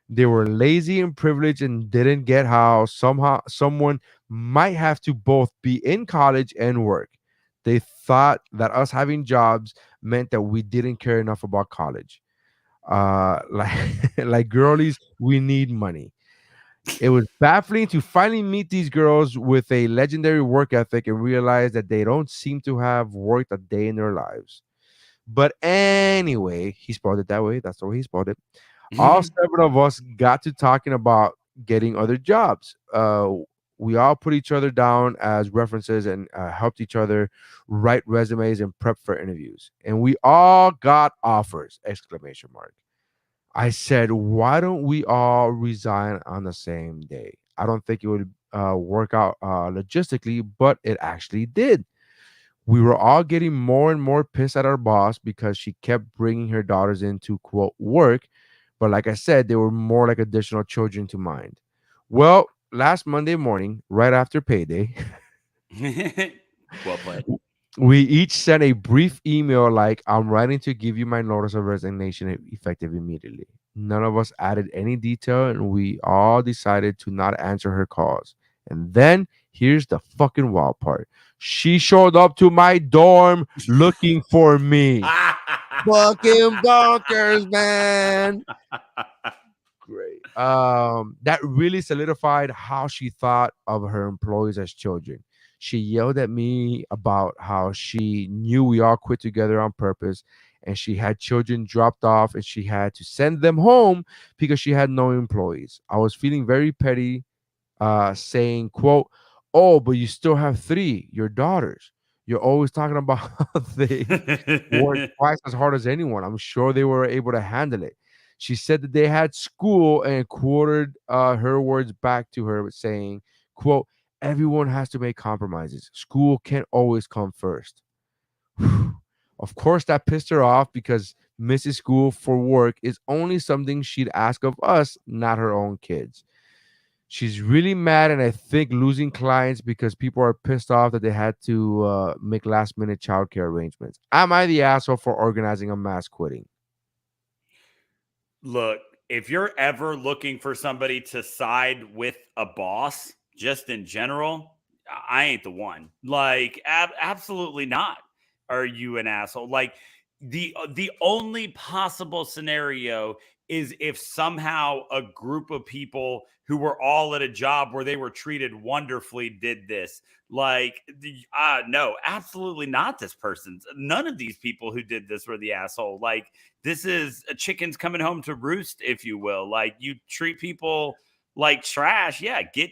[SPEAKER 1] They were lazy and privileged and didn't get how somehow someone might have to both be in college and work. They thought that us having jobs meant that we didn't care enough about college. Like like girlies, we need money. It was baffling to finally meet these girls with a legendary work ethic and realize that they don't seem to have worked a day in their lives. But anyway, he spelled it that way. That's the way he spelled it. All seven of us got to talking about getting other jobs. We all put each other down as references and helped each other write resumes and prep for interviews. And we all got offers! Exclamation mark. I said, why don't we all resign on the same day? I don't think it would work out logistically, but it actually did. We were all getting more and more pissed at our boss because she kept bringing her daughters in to quote work. But like I said, they were more like additional children to mind. Well, last Monday morning, right after payday,
[SPEAKER 5] Well played.
[SPEAKER 1] we each sent a brief email like, I'm writing to give you my notice of resignation effective immediately. None of us added any detail, and we all decided to not answer her calls. And then here's the fucking wild part. She showed up to my dorm looking for me. Fucking bonkers, man. Great. That really solidified how she thought of her employees as children. She yelled at me about how she knew we all quit together on purpose, and she had children dropped off and she had to send them home because she had no employees. I was feeling very petty, saying, quote, oh, but you still have three, your daughters. You're always talking about how they work twice as hard as anyone. I'm sure they were able to handle it. She said that they had school and quoted her words back to her saying, quote, everyone has to make compromises. School can't always come first. Of course, that pissed her off because missing school for work is only something she'd ask of us, not her own kids. She's really mad, and I think losing clients because people are pissed off that they had to make last minute childcare arrangements. Am I the asshole for organizing a mass quitting?
[SPEAKER 5] Look, if you're ever looking for somebody to side with a boss, just in general, I ain't the one. Like, absolutely not. Are you an asshole? Like, the only possible scenario is if somehow a group of people who were all at a job where they were treated wonderfully did this. Like, no, absolutely not. None of these people who did this were the asshole. Like, this is a chickens coming home to roost, if you will. Like, you treat people like trash. Yeah, get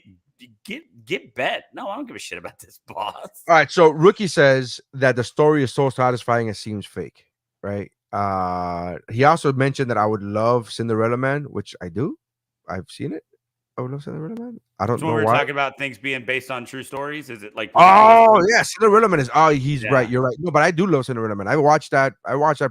[SPEAKER 5] bet. No, I don't give a shit about this boss.
[SPEAKER 1] All right, so Rookie says that the story is so satisfying it seems fake, right? He also mentioned that I would love Cinderella Man, which I do. I've seen it. I would love Cinderella Man. I don't
[SPEAKER 5] So
[SPEAKER 1] know
[SPEAKER 5] when we're
[SPEAKER 1] why.
[SPEAKER 5] talking about things being based on true stories, is it like
[SPEAKER 1] Oh yeah, Cinderella Man is. Oh, he's
[SPEAKER 5] Yeah.
[SPEAKER 1] right. You're right. No, but I do love Cinderella Man. I watch that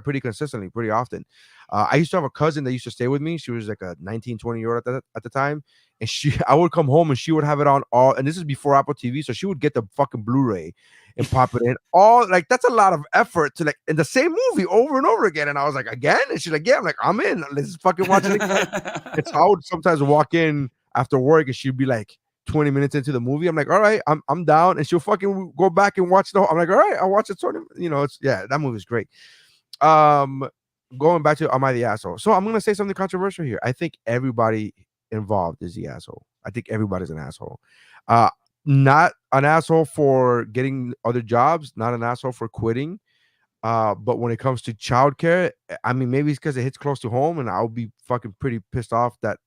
[SPEAKER 1] pretty consistently, pretty often. I used to have a cousin that used to stay with me. She was like a 19, 20-year-old at the time, and I would come home and she would have it on all. And this is before Apple TV, so she would get the fucking Blu-ray and pop it in. All like that's a lot of effort to like in the same movie over and over again. And I was like, again, and she's like, yeah. I'm like, I'm in. Let's fucking watch it again. And so I would sometimes walk in after work, and she'd be like 20 minutes into the movie. I'm like, all right, I'm down. And she'll fucking go back and watch the whole. I'm like, all right, I'll watch it. It's that movie's great. Going back to Am I the Asshole? So I'm gonna say something controversial here. I think everybody involved is the asshole. I think everybody's an asshole. Not an asshole for getting other jobs, not an asshole for quitting. But when it comes to childcare, I mean, maybe it's because it hits close to home, and I'll be fucking pretty pissed off that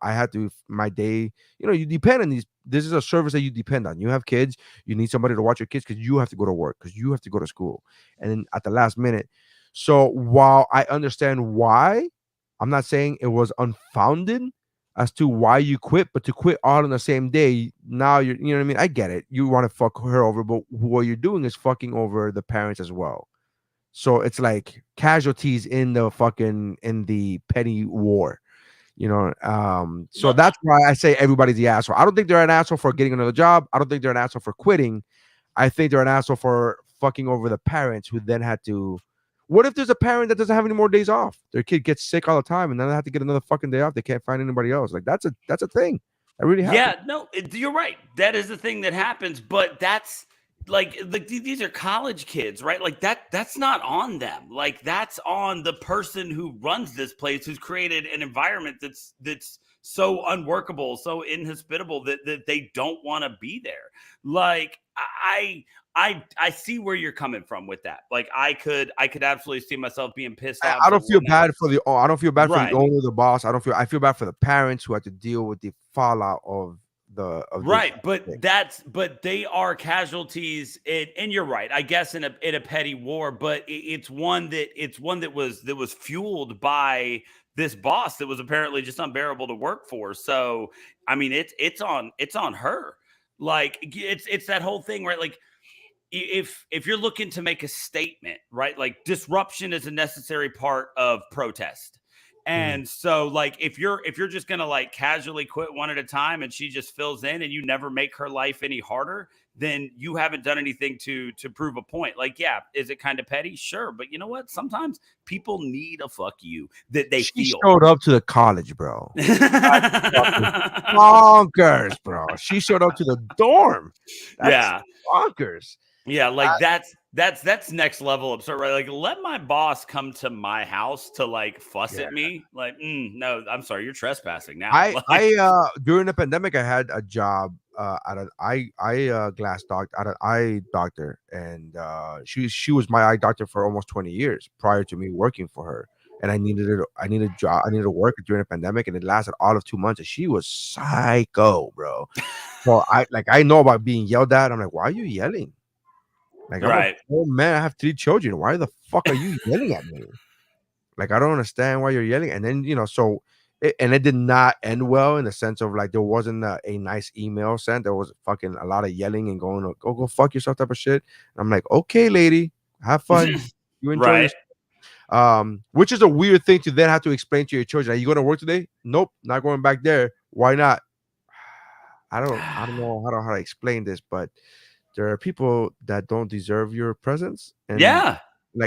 [SPEAKER 1] I had to my day. You depend on these. This is a service that you depend on. You have kids. You need somebody to watch your kids because you have to go to work, because you have to go to school, and then at the last minute. So while I understand why, I'm not saying it was unfounded as to why you quit, but to quit all on the same day, now you know what I mean? I get it. You want to fuck her over, but what you're doing is fucking over the parents as well. So it's like casualties in the petty war. So that's why I say everybody's the asshole. I don't think they're an asshole for getting another job. I don't think they're an asshole for quitting. I think they're an asshole for fucking over the parents who then had to. What if there's a parent that doesn't have any more days off? Their kid gets sick all the time, and then they have to get another fucking day off. They can't find anybody else. Like that's a thing. That really happens.
[SPEAKER 5] Yeah, no, you're right. That is the thing that happens, but that's like these are college kids, right? Like that's not on them. Like that's on the person who runs this place, who's created an environment that's so unworkable, so inhospitable that they don't want to be there. Like I see where you're coming from with that. Like I could absolutely see myself being pissed off.
[SPEAKER 1] I don't feel bad for the owner, the boss. I feel bad for the parents who had to deal with the fallout of
[SPEAKER 5] right, but they are casualties, and you're right. I guess in a petty war, but it's one that was fueled by this boss that was apparently just unbearable to work for. So I mean, it's on her. Like it's that whole thing, right? Like if you're looking to make a statement, right? Like disruption is a necessary part of protest. And so like if you're just gonna like casually quit one at a time and she just fills in and you never make her life any harder, then you haven't done anything to prove a point. Like, yeah, is it kind of petty? Sure. But you know what? Sometimes people need a fuck you that they
[SPEAKER 1] she
[SPEAKER 5] feel.
[SPEAKER 1] showed up to the college, bro. Bonkers, bro. She showed up to the dorm. That's bonkers.
[SPEAKER 5] Yeah, like that's next level absurd, right? Like, let my boss come to my house to like fuss at me. Like, no, I'm sorry, you're trespassing now.
[SPEAKER 1] I during the pandemic, I had a job at an eye glass doctor, at an eye doctor, and she was my eye doctor for almost 20 years prior to me working for her. And I needed to work during the pandemic, and it lasted all of 2 months. And she was psycho, bro. So I know about being yelled at. I'm like, why are you yelling? Like,
[SPEAKER 5] right.
[SPEAKER 1] Oh man, I have 3 children. Why the fuck are you yelling at me? Like, I don't understand why you're yelling. And then, it did not end well in the sense of like there wasn't a nice email sent. There was fucking a lot of yelling and going, go fuck yourself type of shit. And I'm like, okay, lady, have fun. You enjoy yourself. Which is a weird thing to then have to explain to your children. Are you going to work today? Nope, not going back there. Why not? I don't know how to explain this, but there are people that don't deserve your presence. And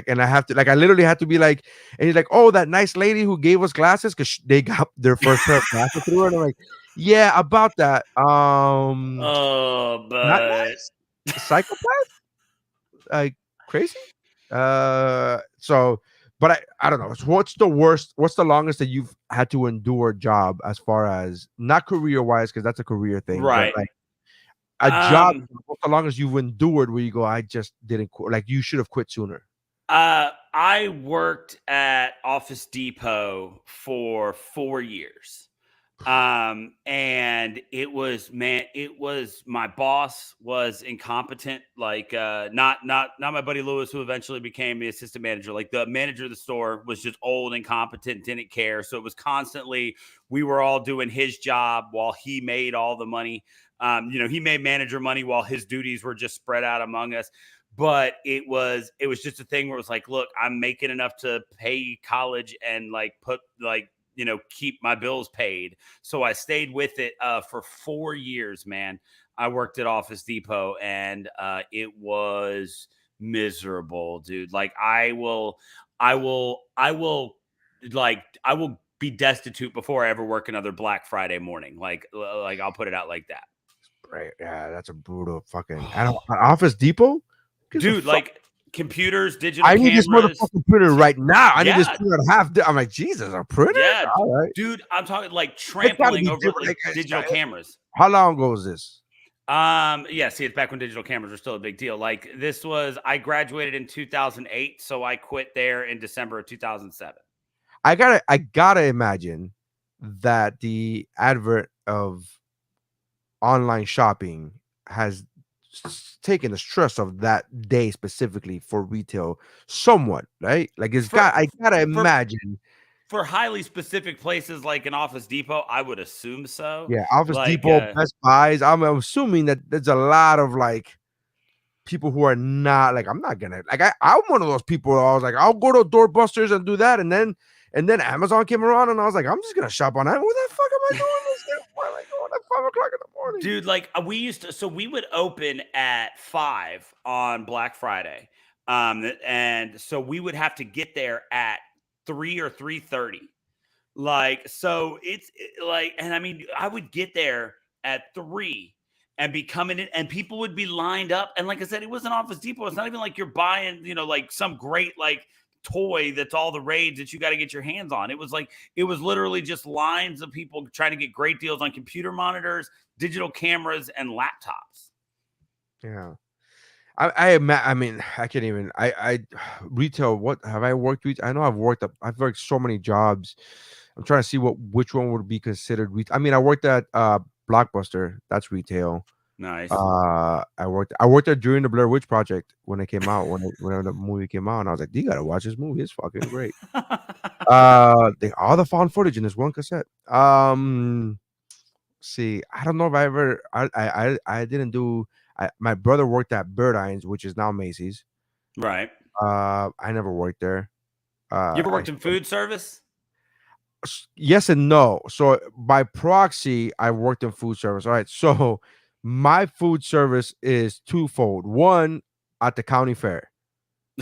[SPEAKER 1] and I literally had to be like, and he's like, oh, that nice lady who gave us glasses because they got their first pair of glasses through her. And I'm like, yeah, about that.
[SPEAKER 5] Oh, but
[SPEAKER 1] not nice. Psychopath, like crazy. But But I don't know. So what's the worst? What's the longest that you've had to endure a job as far as not career wise, because that's a career thing, but
[SPEAKER 5] Right.
[SPEAKER 1] like a job?
[SPEAKER 5] Um,
[SPEAKER 1] What's the longest you've endured where you go, I just didn't quit? Like you should have quit sooner.
[SPEAKER 5] I worked at Office Depot for 4 years. And it was, man, it was, my boss was incompetent. Like, not my buddy Lewis, who eventually became the assistant manager. Like the manager of the store was just old, incompetent, didn't care. So it was constantly, we were all doing his job while he made all the money. He made manager money while his duties were just spread out among us. But it was just a thing where it was like, look, I'm making enough to pay college and like put like, keep my bills paid. So I stayed with it for 4 years, man. I worked at Office Depot and it was miserable, dude. Like I will be destitute before I ever work another Black Friday morning. Like I'll put it out like that.
[SPEAKER 1] Right? Yeah, that's a brutal fucking. Office Depot,
[SPEAKER 5] Dude, like computers, digital
[SPEAKER 1] I need
[SPEAKER 5] cameras.
[SPEAKER 1] this motherfucking printer right now. I need this
[SPEAKER 5] Yeah.
[SPEAKER 1] printer half. I'm like, Jesus, a printer?
[SPEAKER 5] Yeah,
[SPEAKER 1] All right.
[SPEAKER 5] dude, I'm talking like
[SPEAKER 1] It's gotta
[SPEAKER 5] trampling
[SPEAKER 1] be
[SPEAKER 5] over
[SPEAKER 1] different,
[SPEAKER 5] like
[SPEAKER 1] like,
[SPEAKER 5] digital cameras.
[SPEAKER 1] How long ago was this?
[SPEAKER 5] Yeah, see, it's back when digital cameras were still a big deal. Like I graduated in 2008, so I quit there in December of 2007.
[SPEAKER 1] I gotta imagine that the advert of online shopping has taken the stress of that day specifically for retail somewhat, right? Like I gotta imagine.
[SPEAKER 5] For highly specific places like an Office Depot, I would assume so.
[SPEAKER 1] Yeah, Office
[SPEAKER 5] Like,
[SPEAKER 1] Depot, Best Buys. I'm assuming that there's a lot of like people who are not like, I'm not gonna like, I'm one of those people. I was like, I'll go to Doorbusters and do that, and then Amazon came around, and I was like, I'm just gonna shop on that. What the fuck am I doing this? Why am I going at 5 o'clock in the morning?
[SPEAKER 5] dude, like we would open at 5 on Black Friday. And so we would have to get there at 3 or 3:30. Like, so and I mean, I would get there at 3 and be coming in, and people would be lined up. And like I said, it was an Office Depot. It's not even like you're buying, like some great like toy that's all the rage that you got to get your hands on. It was literally just lines of people trying to get great deals on computer monitors, digital cameras, and laptops.
[SPEAKER 1] Yeah. I mean, I can't even. I retail. What have I worked with? I know I've worked so many jobs. I'm trying to see which one would be considered retail. I mean, I worked at Blockbuster. That's retail.
[SPEAKER 5] Nice.
[SPEAKER 1] I worked there during the Blair Witch Project when it came out. When the movie came out, and I was like, you gotta watch this movie. It's fucking great. All the found footage in this one cassette. See, I don't know if I ever. I didn't do. My brother worked at Bird Irons, which is now Macy's.
[SPEAKER 5] Right.
[SPEAKER 1] I never worked there.
[SPEAKER 5] You ever worked in food service?
[SPEAKER 1] Yes and no. So by proxy, I worked in food service. All right. So my food service is twofold. One, at the county fair.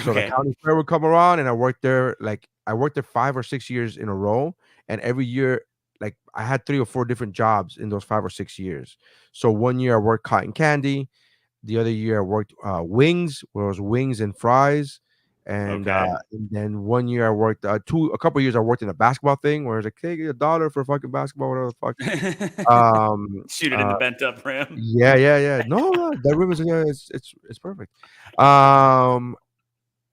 [SPEAKER 1] So the county fair would come around, and I worked there 5 or 6 years in a row. And every year, like I had 3 or 4 different jobs in those 5 or 6 years. So one year I worked cotton candy. The other year I worked wings, where it was wings and fries. And then one year I worked a couple of years I worked in a basketball thing where it's like, hey, $1 for fucking basketball, whatever the fuck.
[SPEAKER 5] Shoot it in the bent up rim.
[SPEAKER 1] Yeah. No, that rim is it's perfect.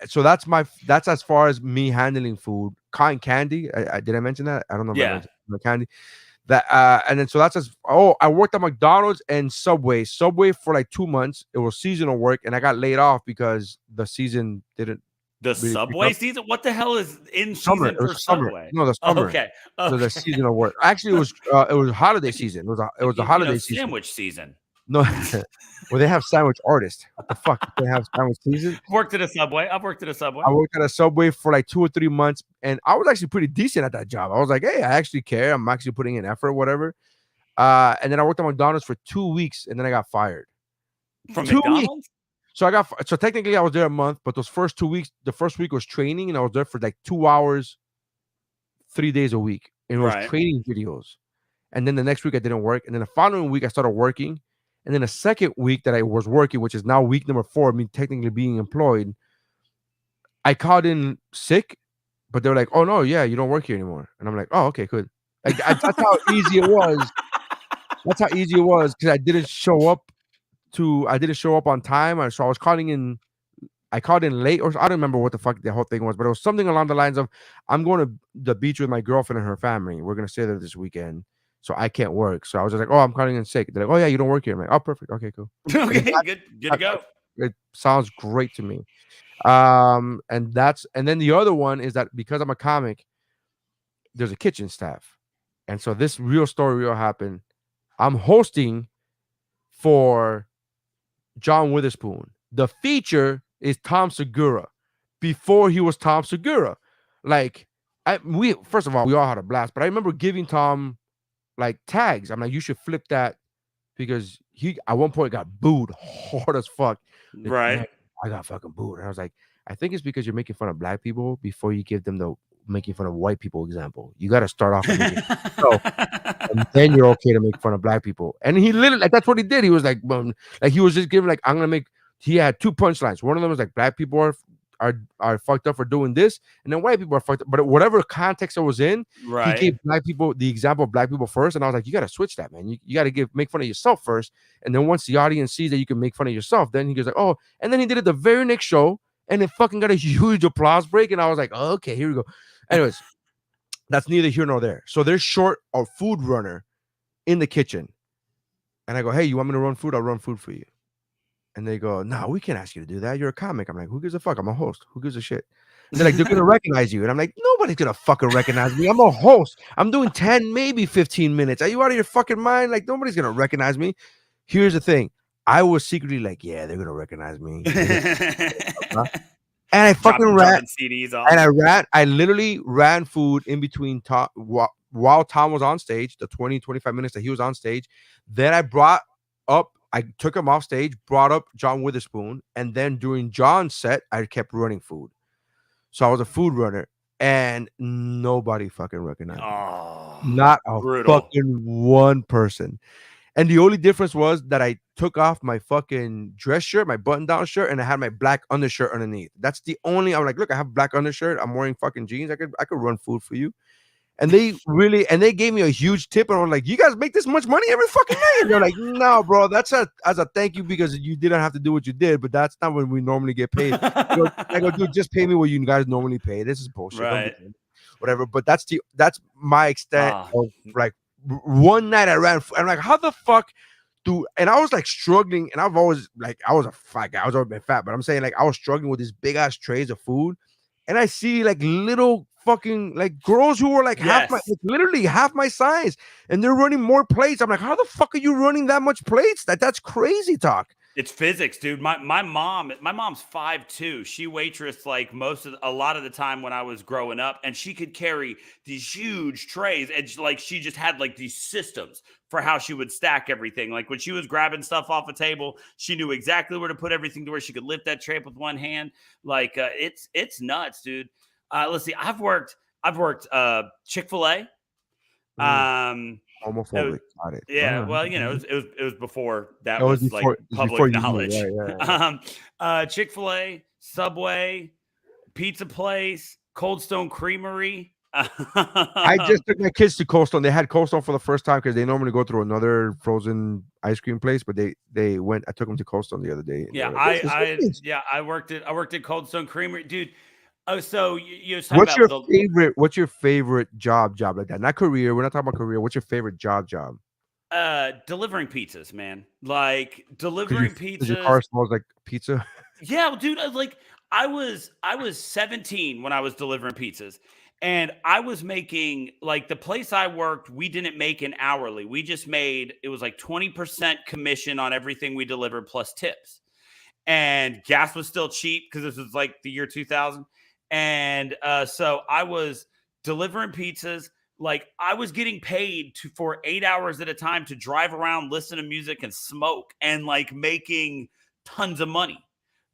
[SPEAKER 1] So that's as far as me handling food. Cotton candy. Did I mention that? I don't know if I mentioned the candy. That and then so that's I worked at McDonald's and Subway for like 2 months. It was seasonal work, and I got laid off because the season didn't.
[SPEAKER 5] The really Subway season? What the hell is in
[SPEAKER 1] summer?
[SPEAKER 5] season for Subway?
[SPEAKER 1] No, the summer.
[SPEAKER 5] Okay.
[SPEAKER 1] So the seasonal work. Actually, it was holiday season. It was a holiday season.
[SPEAKER 5] Sandwich season.
[SPEAKER 1] No, well, they have sandwich artists. What the fuck? They have sandwich season.
[SPEAKER 5] I've worked at a Subway. I worked at a Subway
[SPEAKER 1] for like 2 or 3 months, and I was actually pretty decent at that job. I was like, hey, I actually care. I'm actually putting in effort, whatever. And then I worked at McDonald's for 2 weeks, and then I got fired.
[SPEAKER 5] From McDonald's?
[SPEAKER 1] Weeks. So technically I was there a month, but those first 2 weeks, the first week was training, and I was there for like 2 hours, 3 days a week, and it was training videos. And then the next week I didn't work, and then the following week I started working. And then the second week that I was working, which is now week number 4, me technically being employed, I called in sick, but they were like, "Oh no, yeah, you don't work here anymore." And I'm like, "Oh, okay, good." Like that's how easy it was. That's how easy it was because I didn't show up on time, so I was calling in. I called in late, or I don't remember what the fuck the whole thing was, but it was something along the lines of, "I'm going to the beach with my girlfriend and her family. We're gonna stay there this weekend, so I can't work." So I was just like, "Oh, I'm calling in sick." They're like, "Oh yeah, you don't work here." I'm like, "Oh, perfect. Okay, cool."
[SPEAKER 5] Okay, good to go.
[SPEAKER 1] It sounds great to me. And then the other one is that because I'm a comic, there's a kitchen staff, and so this real story will happen. I'm hosting for John Witherspoon. The feature is Tom Segura before he was Tom Segura. Like, we first of all, we all had a blast, but I remember giving Tom like tags. I'm like, you should flip that because he at one point got booed hard as fuck. Like,
[SPEAKER 5] Right.
[SPEAKER 1] man, I got fucking booed. And I was like, I think it's because you're making fun of black people before you give them the making fun of white people example. You got to start off with making so, and then you're okay to make fun of black people. And he literally, like, that's what he did. He was like, like he was just giving, like, I'm gonna make. He had two punchlines. One of them was like, black people are fucked up for doing this, and then white people are fucked up. But whatever context it was in,
[SPEAKER 5] Right.
[SPEAKER 1] he gave black people the example of black people first. And I was like, you got to switch that, man. You got to make fun of yourself first, and then once the audience sees that you can make fun of yourself, then he goes like, oh, and then he did it the very next show, and it fucking got a huge applause break, and I was like, oh, okay, here we go. Anyways. That's neither here nor there. So they're short a food runner in the kitchen. And I go, hey, you want me to run food? I'll run food for you. And they go, no, we can't ask you to do that. You're a comic. I'm like, who gives a fuck? I'm a host. Who gives a shit? And they're like, they're going to recognize you. And I'm like, nobody's going to fucking recognize me. I'm a host. I'm doing 10, maybe 15 minutes. Are you out of your fucking mind? Like, nobody's going to recognize me. Here's the thing. I was secretly like, yeah, they're going to recognize me. And I fucking ran CDs off. And I literally ran food in between Tom while Tom was on stage, the 20-25 minutes that he was on stage. Then I took him off stage, brought up John Witherspoon, and then during John's set, I kept running food. So I was a food runner, and nobody fucking recognized me. Not a fucking one person. And the only difference was that I took off my fucking dress shirt, my button-down shirt, and I had my black undershirt underneath. That's the only. I'm like, look, I have black undershirt. I'm wearing fucking jeans. I could run food for you. And they gave me a huge tip. And I'm like, you guys make this much money every fucking night? And they're like, no, bro, that's as a thank you because you didn't have to do what you did, but that's not when we normally get paid. I go, dude, just pay me what you guys normally pay. This is bullshit.
[SPEAKER 5] Right.
[SPEAKER 1] Whatever. But that's my extent of like. One night I ran. I'm like, how the fuck and I was like struggling, and I've always like I was a fat guy. I was always been fat, but I'm saying like I was struggling with these big ass trays of food, and I see like little fucking like girls who were like literally half my size, and they're running more plates. I'm like, how the fuck are you running that much plates? That's crazy talk.
[SPEAKER 5] It's physics, dude. My mom's 5'2". She waitressed like a lot of the time when I was growing up, and she could carry these huge trays, and she just had like these systems for how she would stack everything. Like when she was grabbing stuff off a table, she knew exactly where to put everything to where she could lift that tray up with one hand. Like it's nuts, dude. Let's see. I've worked Chick-fil-A.
[SPEAKER 1] Homophobic. Got it.
[SPEAKER 5] Yeah, well, you know, it was before that was before, like public knowledge. Yeah. Chick-fil-A, Subway, pizza place, Cold Stone Creamery.
[SPEAKER 1] I just took my kids to Cold Stone. They had Cold Stone for the first time because they normally go through another frozen ice cream place, but they went. I took them to Cold Stone the other day.
[SPEAKER 5] Yeah, I worked at Cold Stone Creamery, dude. Oh, so you
[SPEAKER 1] what's your favorite job like that? Not career. We're not talking about career. What's your favorite job?
[SPEAKER 5] Delivering pizzas, man. Like delivering pizzas.
[SPEAKER 1] Your car smells like pizza.
[SPEAKER 5] Yeah, dude. I was 17 when I was delivering pizzas, and I was making like the place I worked. We didn't make an hourly. We just made it was like 20% commission on everything we delivered plus tips, and gas was still cheap because this was like the year 2000. And so I was delivering pizzas. Like I was getting paid for 8 hours at a time to drive around, listen to music, and smoke, and like making tons of money.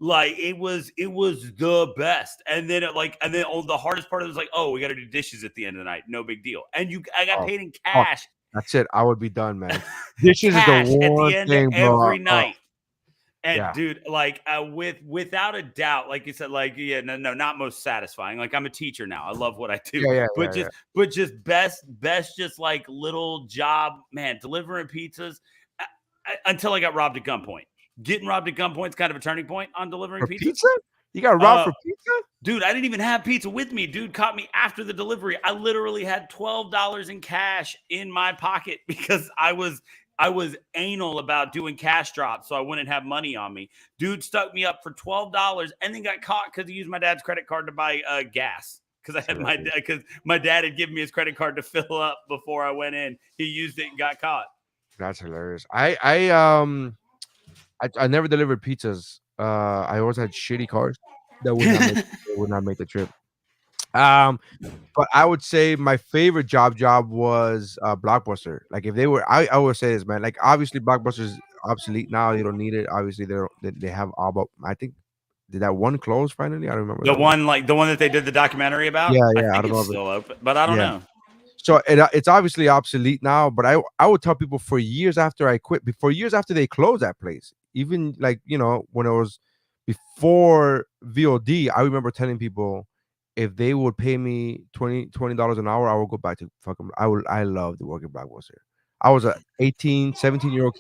[SPEAKER 5] Like it was the best. And then the hardest part was like, oh, we got to do dishes at the end of the night. No big deal. And I got paid in cash.
[SPEAKER 1] That's it. I would be done, man. Dishes is the one
[SPEAKER 5] at the end
[SPEAKER 1] thing,
[SPEAKER 5] of every night. And
[SPEAKER 1] Yeah.
[SPEAKER 5] dude, like without a doubt, like you said, like no, not most satisfying. Like I'm a teacher now. I love what I do.
[SPEAKER 1] Yeah,
[SPEAKER 5] But just best, just like little job, man, delivering pizzas until I got robbed at gunpoint. Getting robbed at gunpoint is kind of a turning point on delivering
[SPEAKER 1] For
[SPEAKER 5] pizzas.
[SPEAKER 1] pizza? You got robbed for pizza?
[SPEAKER 5] Dude, I didn't even have pizza with me. Dude caught me after the delivery. I literally had $12 in cash in my pocket because I was anal about doing cash drops, so I wouldn't have money on me. Dude stuck me up for $12 and then got caught because he used my dad's credit card to buy gas. Because I had my dad had given me his credit card to fill up before I went in. He used it and got caught.
[SPEAKER 1] That's hilarious. I never delivered pizzas. I always had shitty cars that would not make the trip. But I would say my favorite job was Blockbuster. Like if they were, I always say this, man. Like obviously Blockbuster's obsolete now. You don't need it. Obviously they have all but I think did that one close finally? I don't remember.
[SPEAKER 5] The one that they did the documentary about.
[SPEAKER 1] Yeah,
[SPEAKER 5] I think it's still open, but I don't know.
[SPEAKER 1] So it's obviously obsolete now. But I would tell people for years after I quit, for years after they closed that place, even like when it was before VOD, I remember telling people, if they would pay me $20 an hour, I would go back to fucking. I loved working Blockbuster. I was a 17-year-old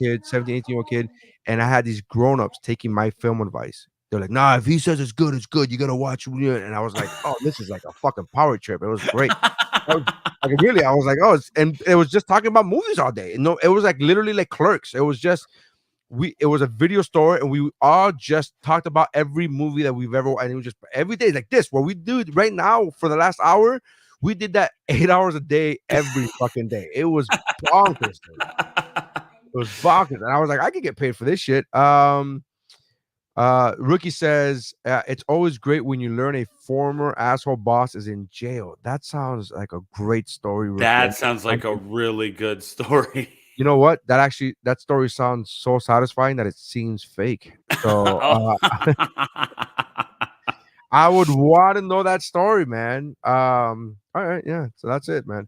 [SPEAKER 1] kid, and I had these grown-ups taking my film advice. They're like, nah, if he says it's good, you gotta watch it. And I was like, oh, this is like a fucking power trip. It was great. I was like, oh, and it was just talking about movies all day. No, it was like literally like Clerks. It was just it was a video store, and we all just talked about every movie that we've ever, and it was just every day like this. What we do right now for the last hour, we did that 8 hours a day every fucking day. It was bonkers. It was bonkers, and I was like, I could get paid for this shit. Rookie says it's always great when you learn a former asshole boss is in jail. That sounds like a great story. Rookie.
[SPEAKER 5] That sounds like a really good story.
[SPEAKER 1] You know what? That story sounds so satisfying that it seems fake. So I would want to know that story, man. All right, yeah. So that's it, man.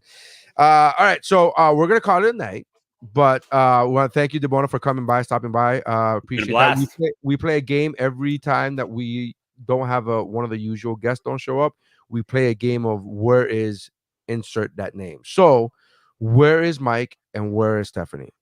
[SPEAKER 1] All right, so we're gonna call it a night. But we want to thank you, DeBona, for stopping by. Appreciate that. We play a game every time that we don't have one of the usual guests don't show up. We play a game of where is insert that name. So where is Mike and where is Stephanie?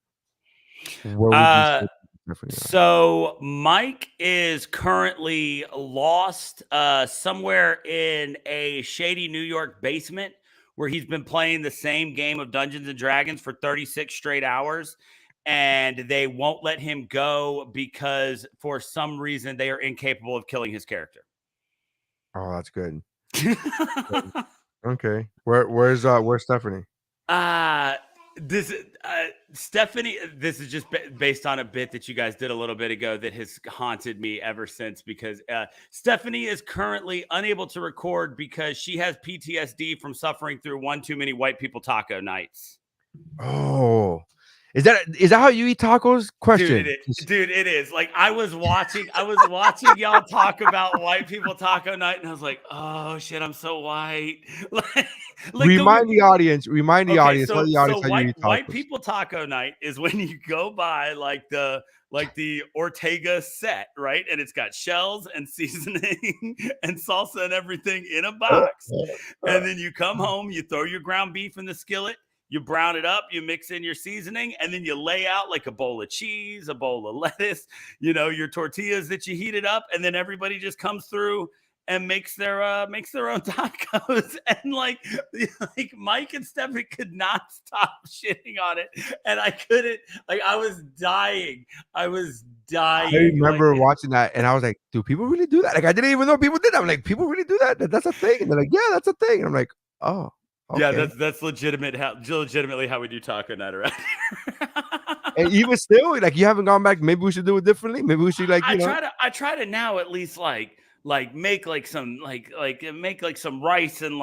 [SPEAKER 1] Where would you say
[SPEAKER 5] so Mike is currently lost somewhere in a shady New York basement where he's been playing the same game of Dungeons and Dragons for 36 straight hours, and they won't let him go because for some reason they are incapable of killing his character.
[SPEAKER 1] Oh, that's good. Okay. Where's Stephanie?
[SPEAKER 5] Stephanie, this is just based on a bit that you guys did a little bit ago that has haunted me ever since, because Stephanie is currently unable to record because she has PTSD from suffering through one too many white people taco nights.
[SPEAKER 1] Oh, is that how you eat tacos? Question.
[SPEAKER 5] Dude, it is. Like I was watching y'all talk about white people taco night, and I was like, oh shit, I'm so white. Remind the audience. Tell the audience how you eat tacos. White people taco night is when you go by like the Ortega set, right? And it's got shells and seasoning and salsa and everything in a box. And then you come home, you throw your ground beef in the skillet, you brown it up, you mix in your seasoning, and then you lay out like a bowl of cheese, a bowl of lettuce, your tortillas that you heated up, and then everybody just comes through and makes their own tacos. And like Mike and Stephanie could not stop shitting on it, and I couldn't. Like I was dying. I remember
[SPEAKER 1] watching that, and I was like, "Do people really do that?" Like I didn't even know people did that. I'm like, "People really do that? That's a thing?" And they're like, "Yeah, that's a thing." And I'm like, "Oh." Okay.
[SPEAKER 5] Yeah, that's legitimately how we do taco night around here.
[SPEAKER 1] And even still, like you haven't gone back. Maybe we should do it differently. Maybe we should
[SPEAKER 5] I try to now at least like make like some make like some rice and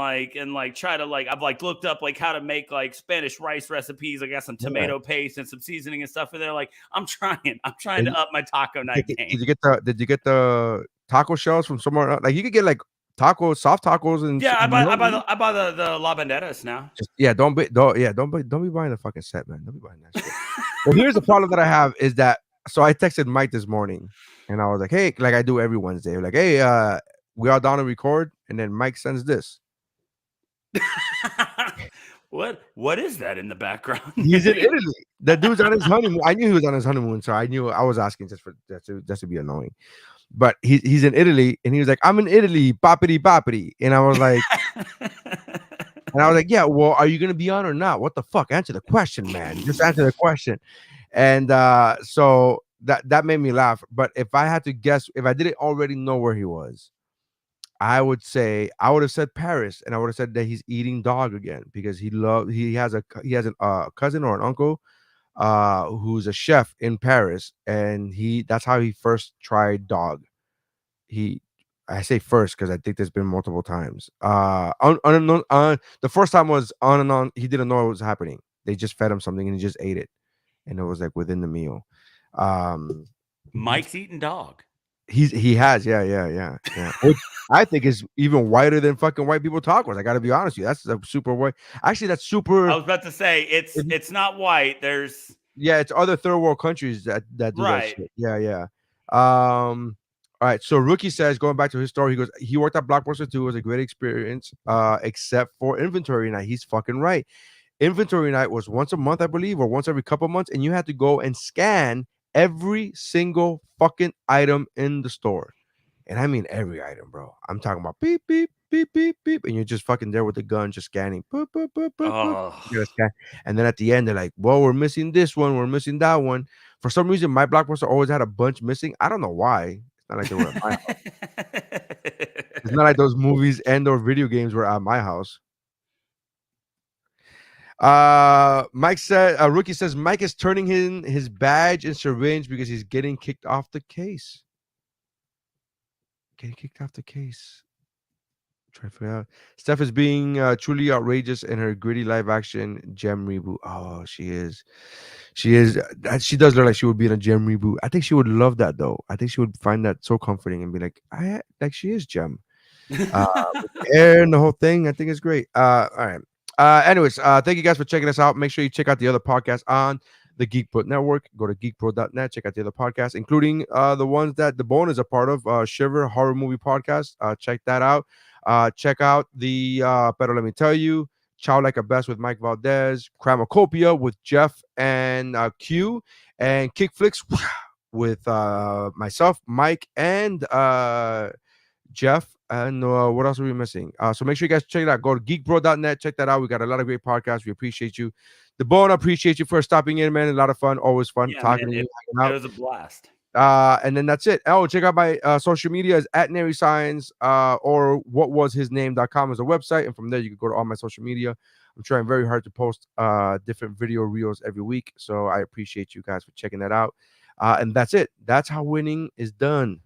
[SPEAKER 5] try to I've looked up how to make like Spanish rice recipes. I got some tomato paste and some seasoning and stuff in there. Like I'm trying to up my taco night game.
[SPEAKER 1] Did you get the taco shells from somewhere? Like you could get like soft tacos, and
[SPEAKER 5] I buy the la banderas now.
[SPEAKER 1] Don't be buying the fucking set, man. Don't be buying that shit. Well, here's the problem that I have is that So I texted Mike this morning, and I was like, "Hey," like I do every Wednesday, like, "Hey, we all down to record?" And then Mike sends this.
[SPEAKER 5] What is that in the background?
[SPEAKER 1] He's in Italy. That dude's on his honeymoon. I knew he was on his honeymoon, so I knew I was asking just to be annoying. But he's in Italy, and he was like, "I'm in Italy, boppity boppity," and I was like, "Yeah, well, are you gonna be on or not? What the fuck? Answer the question, man. Just answer the question." And so that made me laugh. But if I had to guess, if I didn't already know where he was, I would have said Paris, and I would have said that he's eating dog again because he has a cousin or an uncle who's a chef in Paris, and that's how he first tried dog. I say first because I think there's been multiple times. The first time was on and on. He didn't know what was happening. They just fed him something and he just ate it, and it was like within the meal.
[SPEAKER 5] Mike's eating dog.
[SPEAKER 1] He has, yeah. Which I think is even whiter than fucking white people tacos. I got to be honest with you. That's a super white. Actually, that's super.
[SPEAKER 5] I was about to say it's not white. There's
[SPEAKER 1] it's other third world countries that do
[SPEAKER 5] right.
[SPEAKER 1] that shit. Yeah. All right. So Rookie says, going back to his story, he goes, he worked at Blockbuster 2. It was a great experience, except for inventory night. He's fucking right. Inventory night was once a month, I believe, or once every couple months, and you had to go and scan every single fucking item in the store. And I mean every item, bro. I'm talking about beep, beep, beep, beep, beep. And you're just fucking there with the gun, just scanning. Boop, boop, boop, boop, boop. You gotta scan. And then at the end, they're like, well, we're missing this one. We're missing that one. For some reason, my Blockbuster always had a bunch missing. I don't know why. It's not like they were at my house. It's not like those movies and or video games were at my house. Mike said, Rookie says, Mike is turning in his badge and syringe because he's getting kicked off the case. Getting kicked off the case. Try to figure out. Steph is being truly outrageous in her gritty live action Gem reboot. Oh, she is. She is. She does look like she would be in a Gem reboot. I think she would love that though. I think she would find that so comforting and be like, she is Gem. With the hair and the whole thing. I think it's great. All right. Anyways, thank you guys for checking us out. Make sure you check out the other podcasts on the Geekpro Network. Go to geekpro.net. Check out the other podcasts, including the ones that the Bone is a part of. Shiver Horror Movie Podcast. Check that out. Check out the Pero Let Me Tell You, Chow Like a Best with Mike Valdez, Cramacopia with Jeff and Q, and Kickflix with myself, Mike, and Jeff. And what else are we missing? So make sure you guys check it out. Go to geekbro.net. Check that out. We got a lot of great podcasts. We appreciate you. The Bone, I appreciate you for stopping in, man. A lot of fun. Always fun talking to you.
[SPEAKER 5] It was a blast.
[SPEAKER 1] And then that's it. Oh, check out my social media is at Nary Signs or whatwashisname.com is a website. And from there, you can go to all my social media. I'm trying very hard to post different video reels every week. So I appreciate you guys for checking that out. And that's it. That's how winning is done.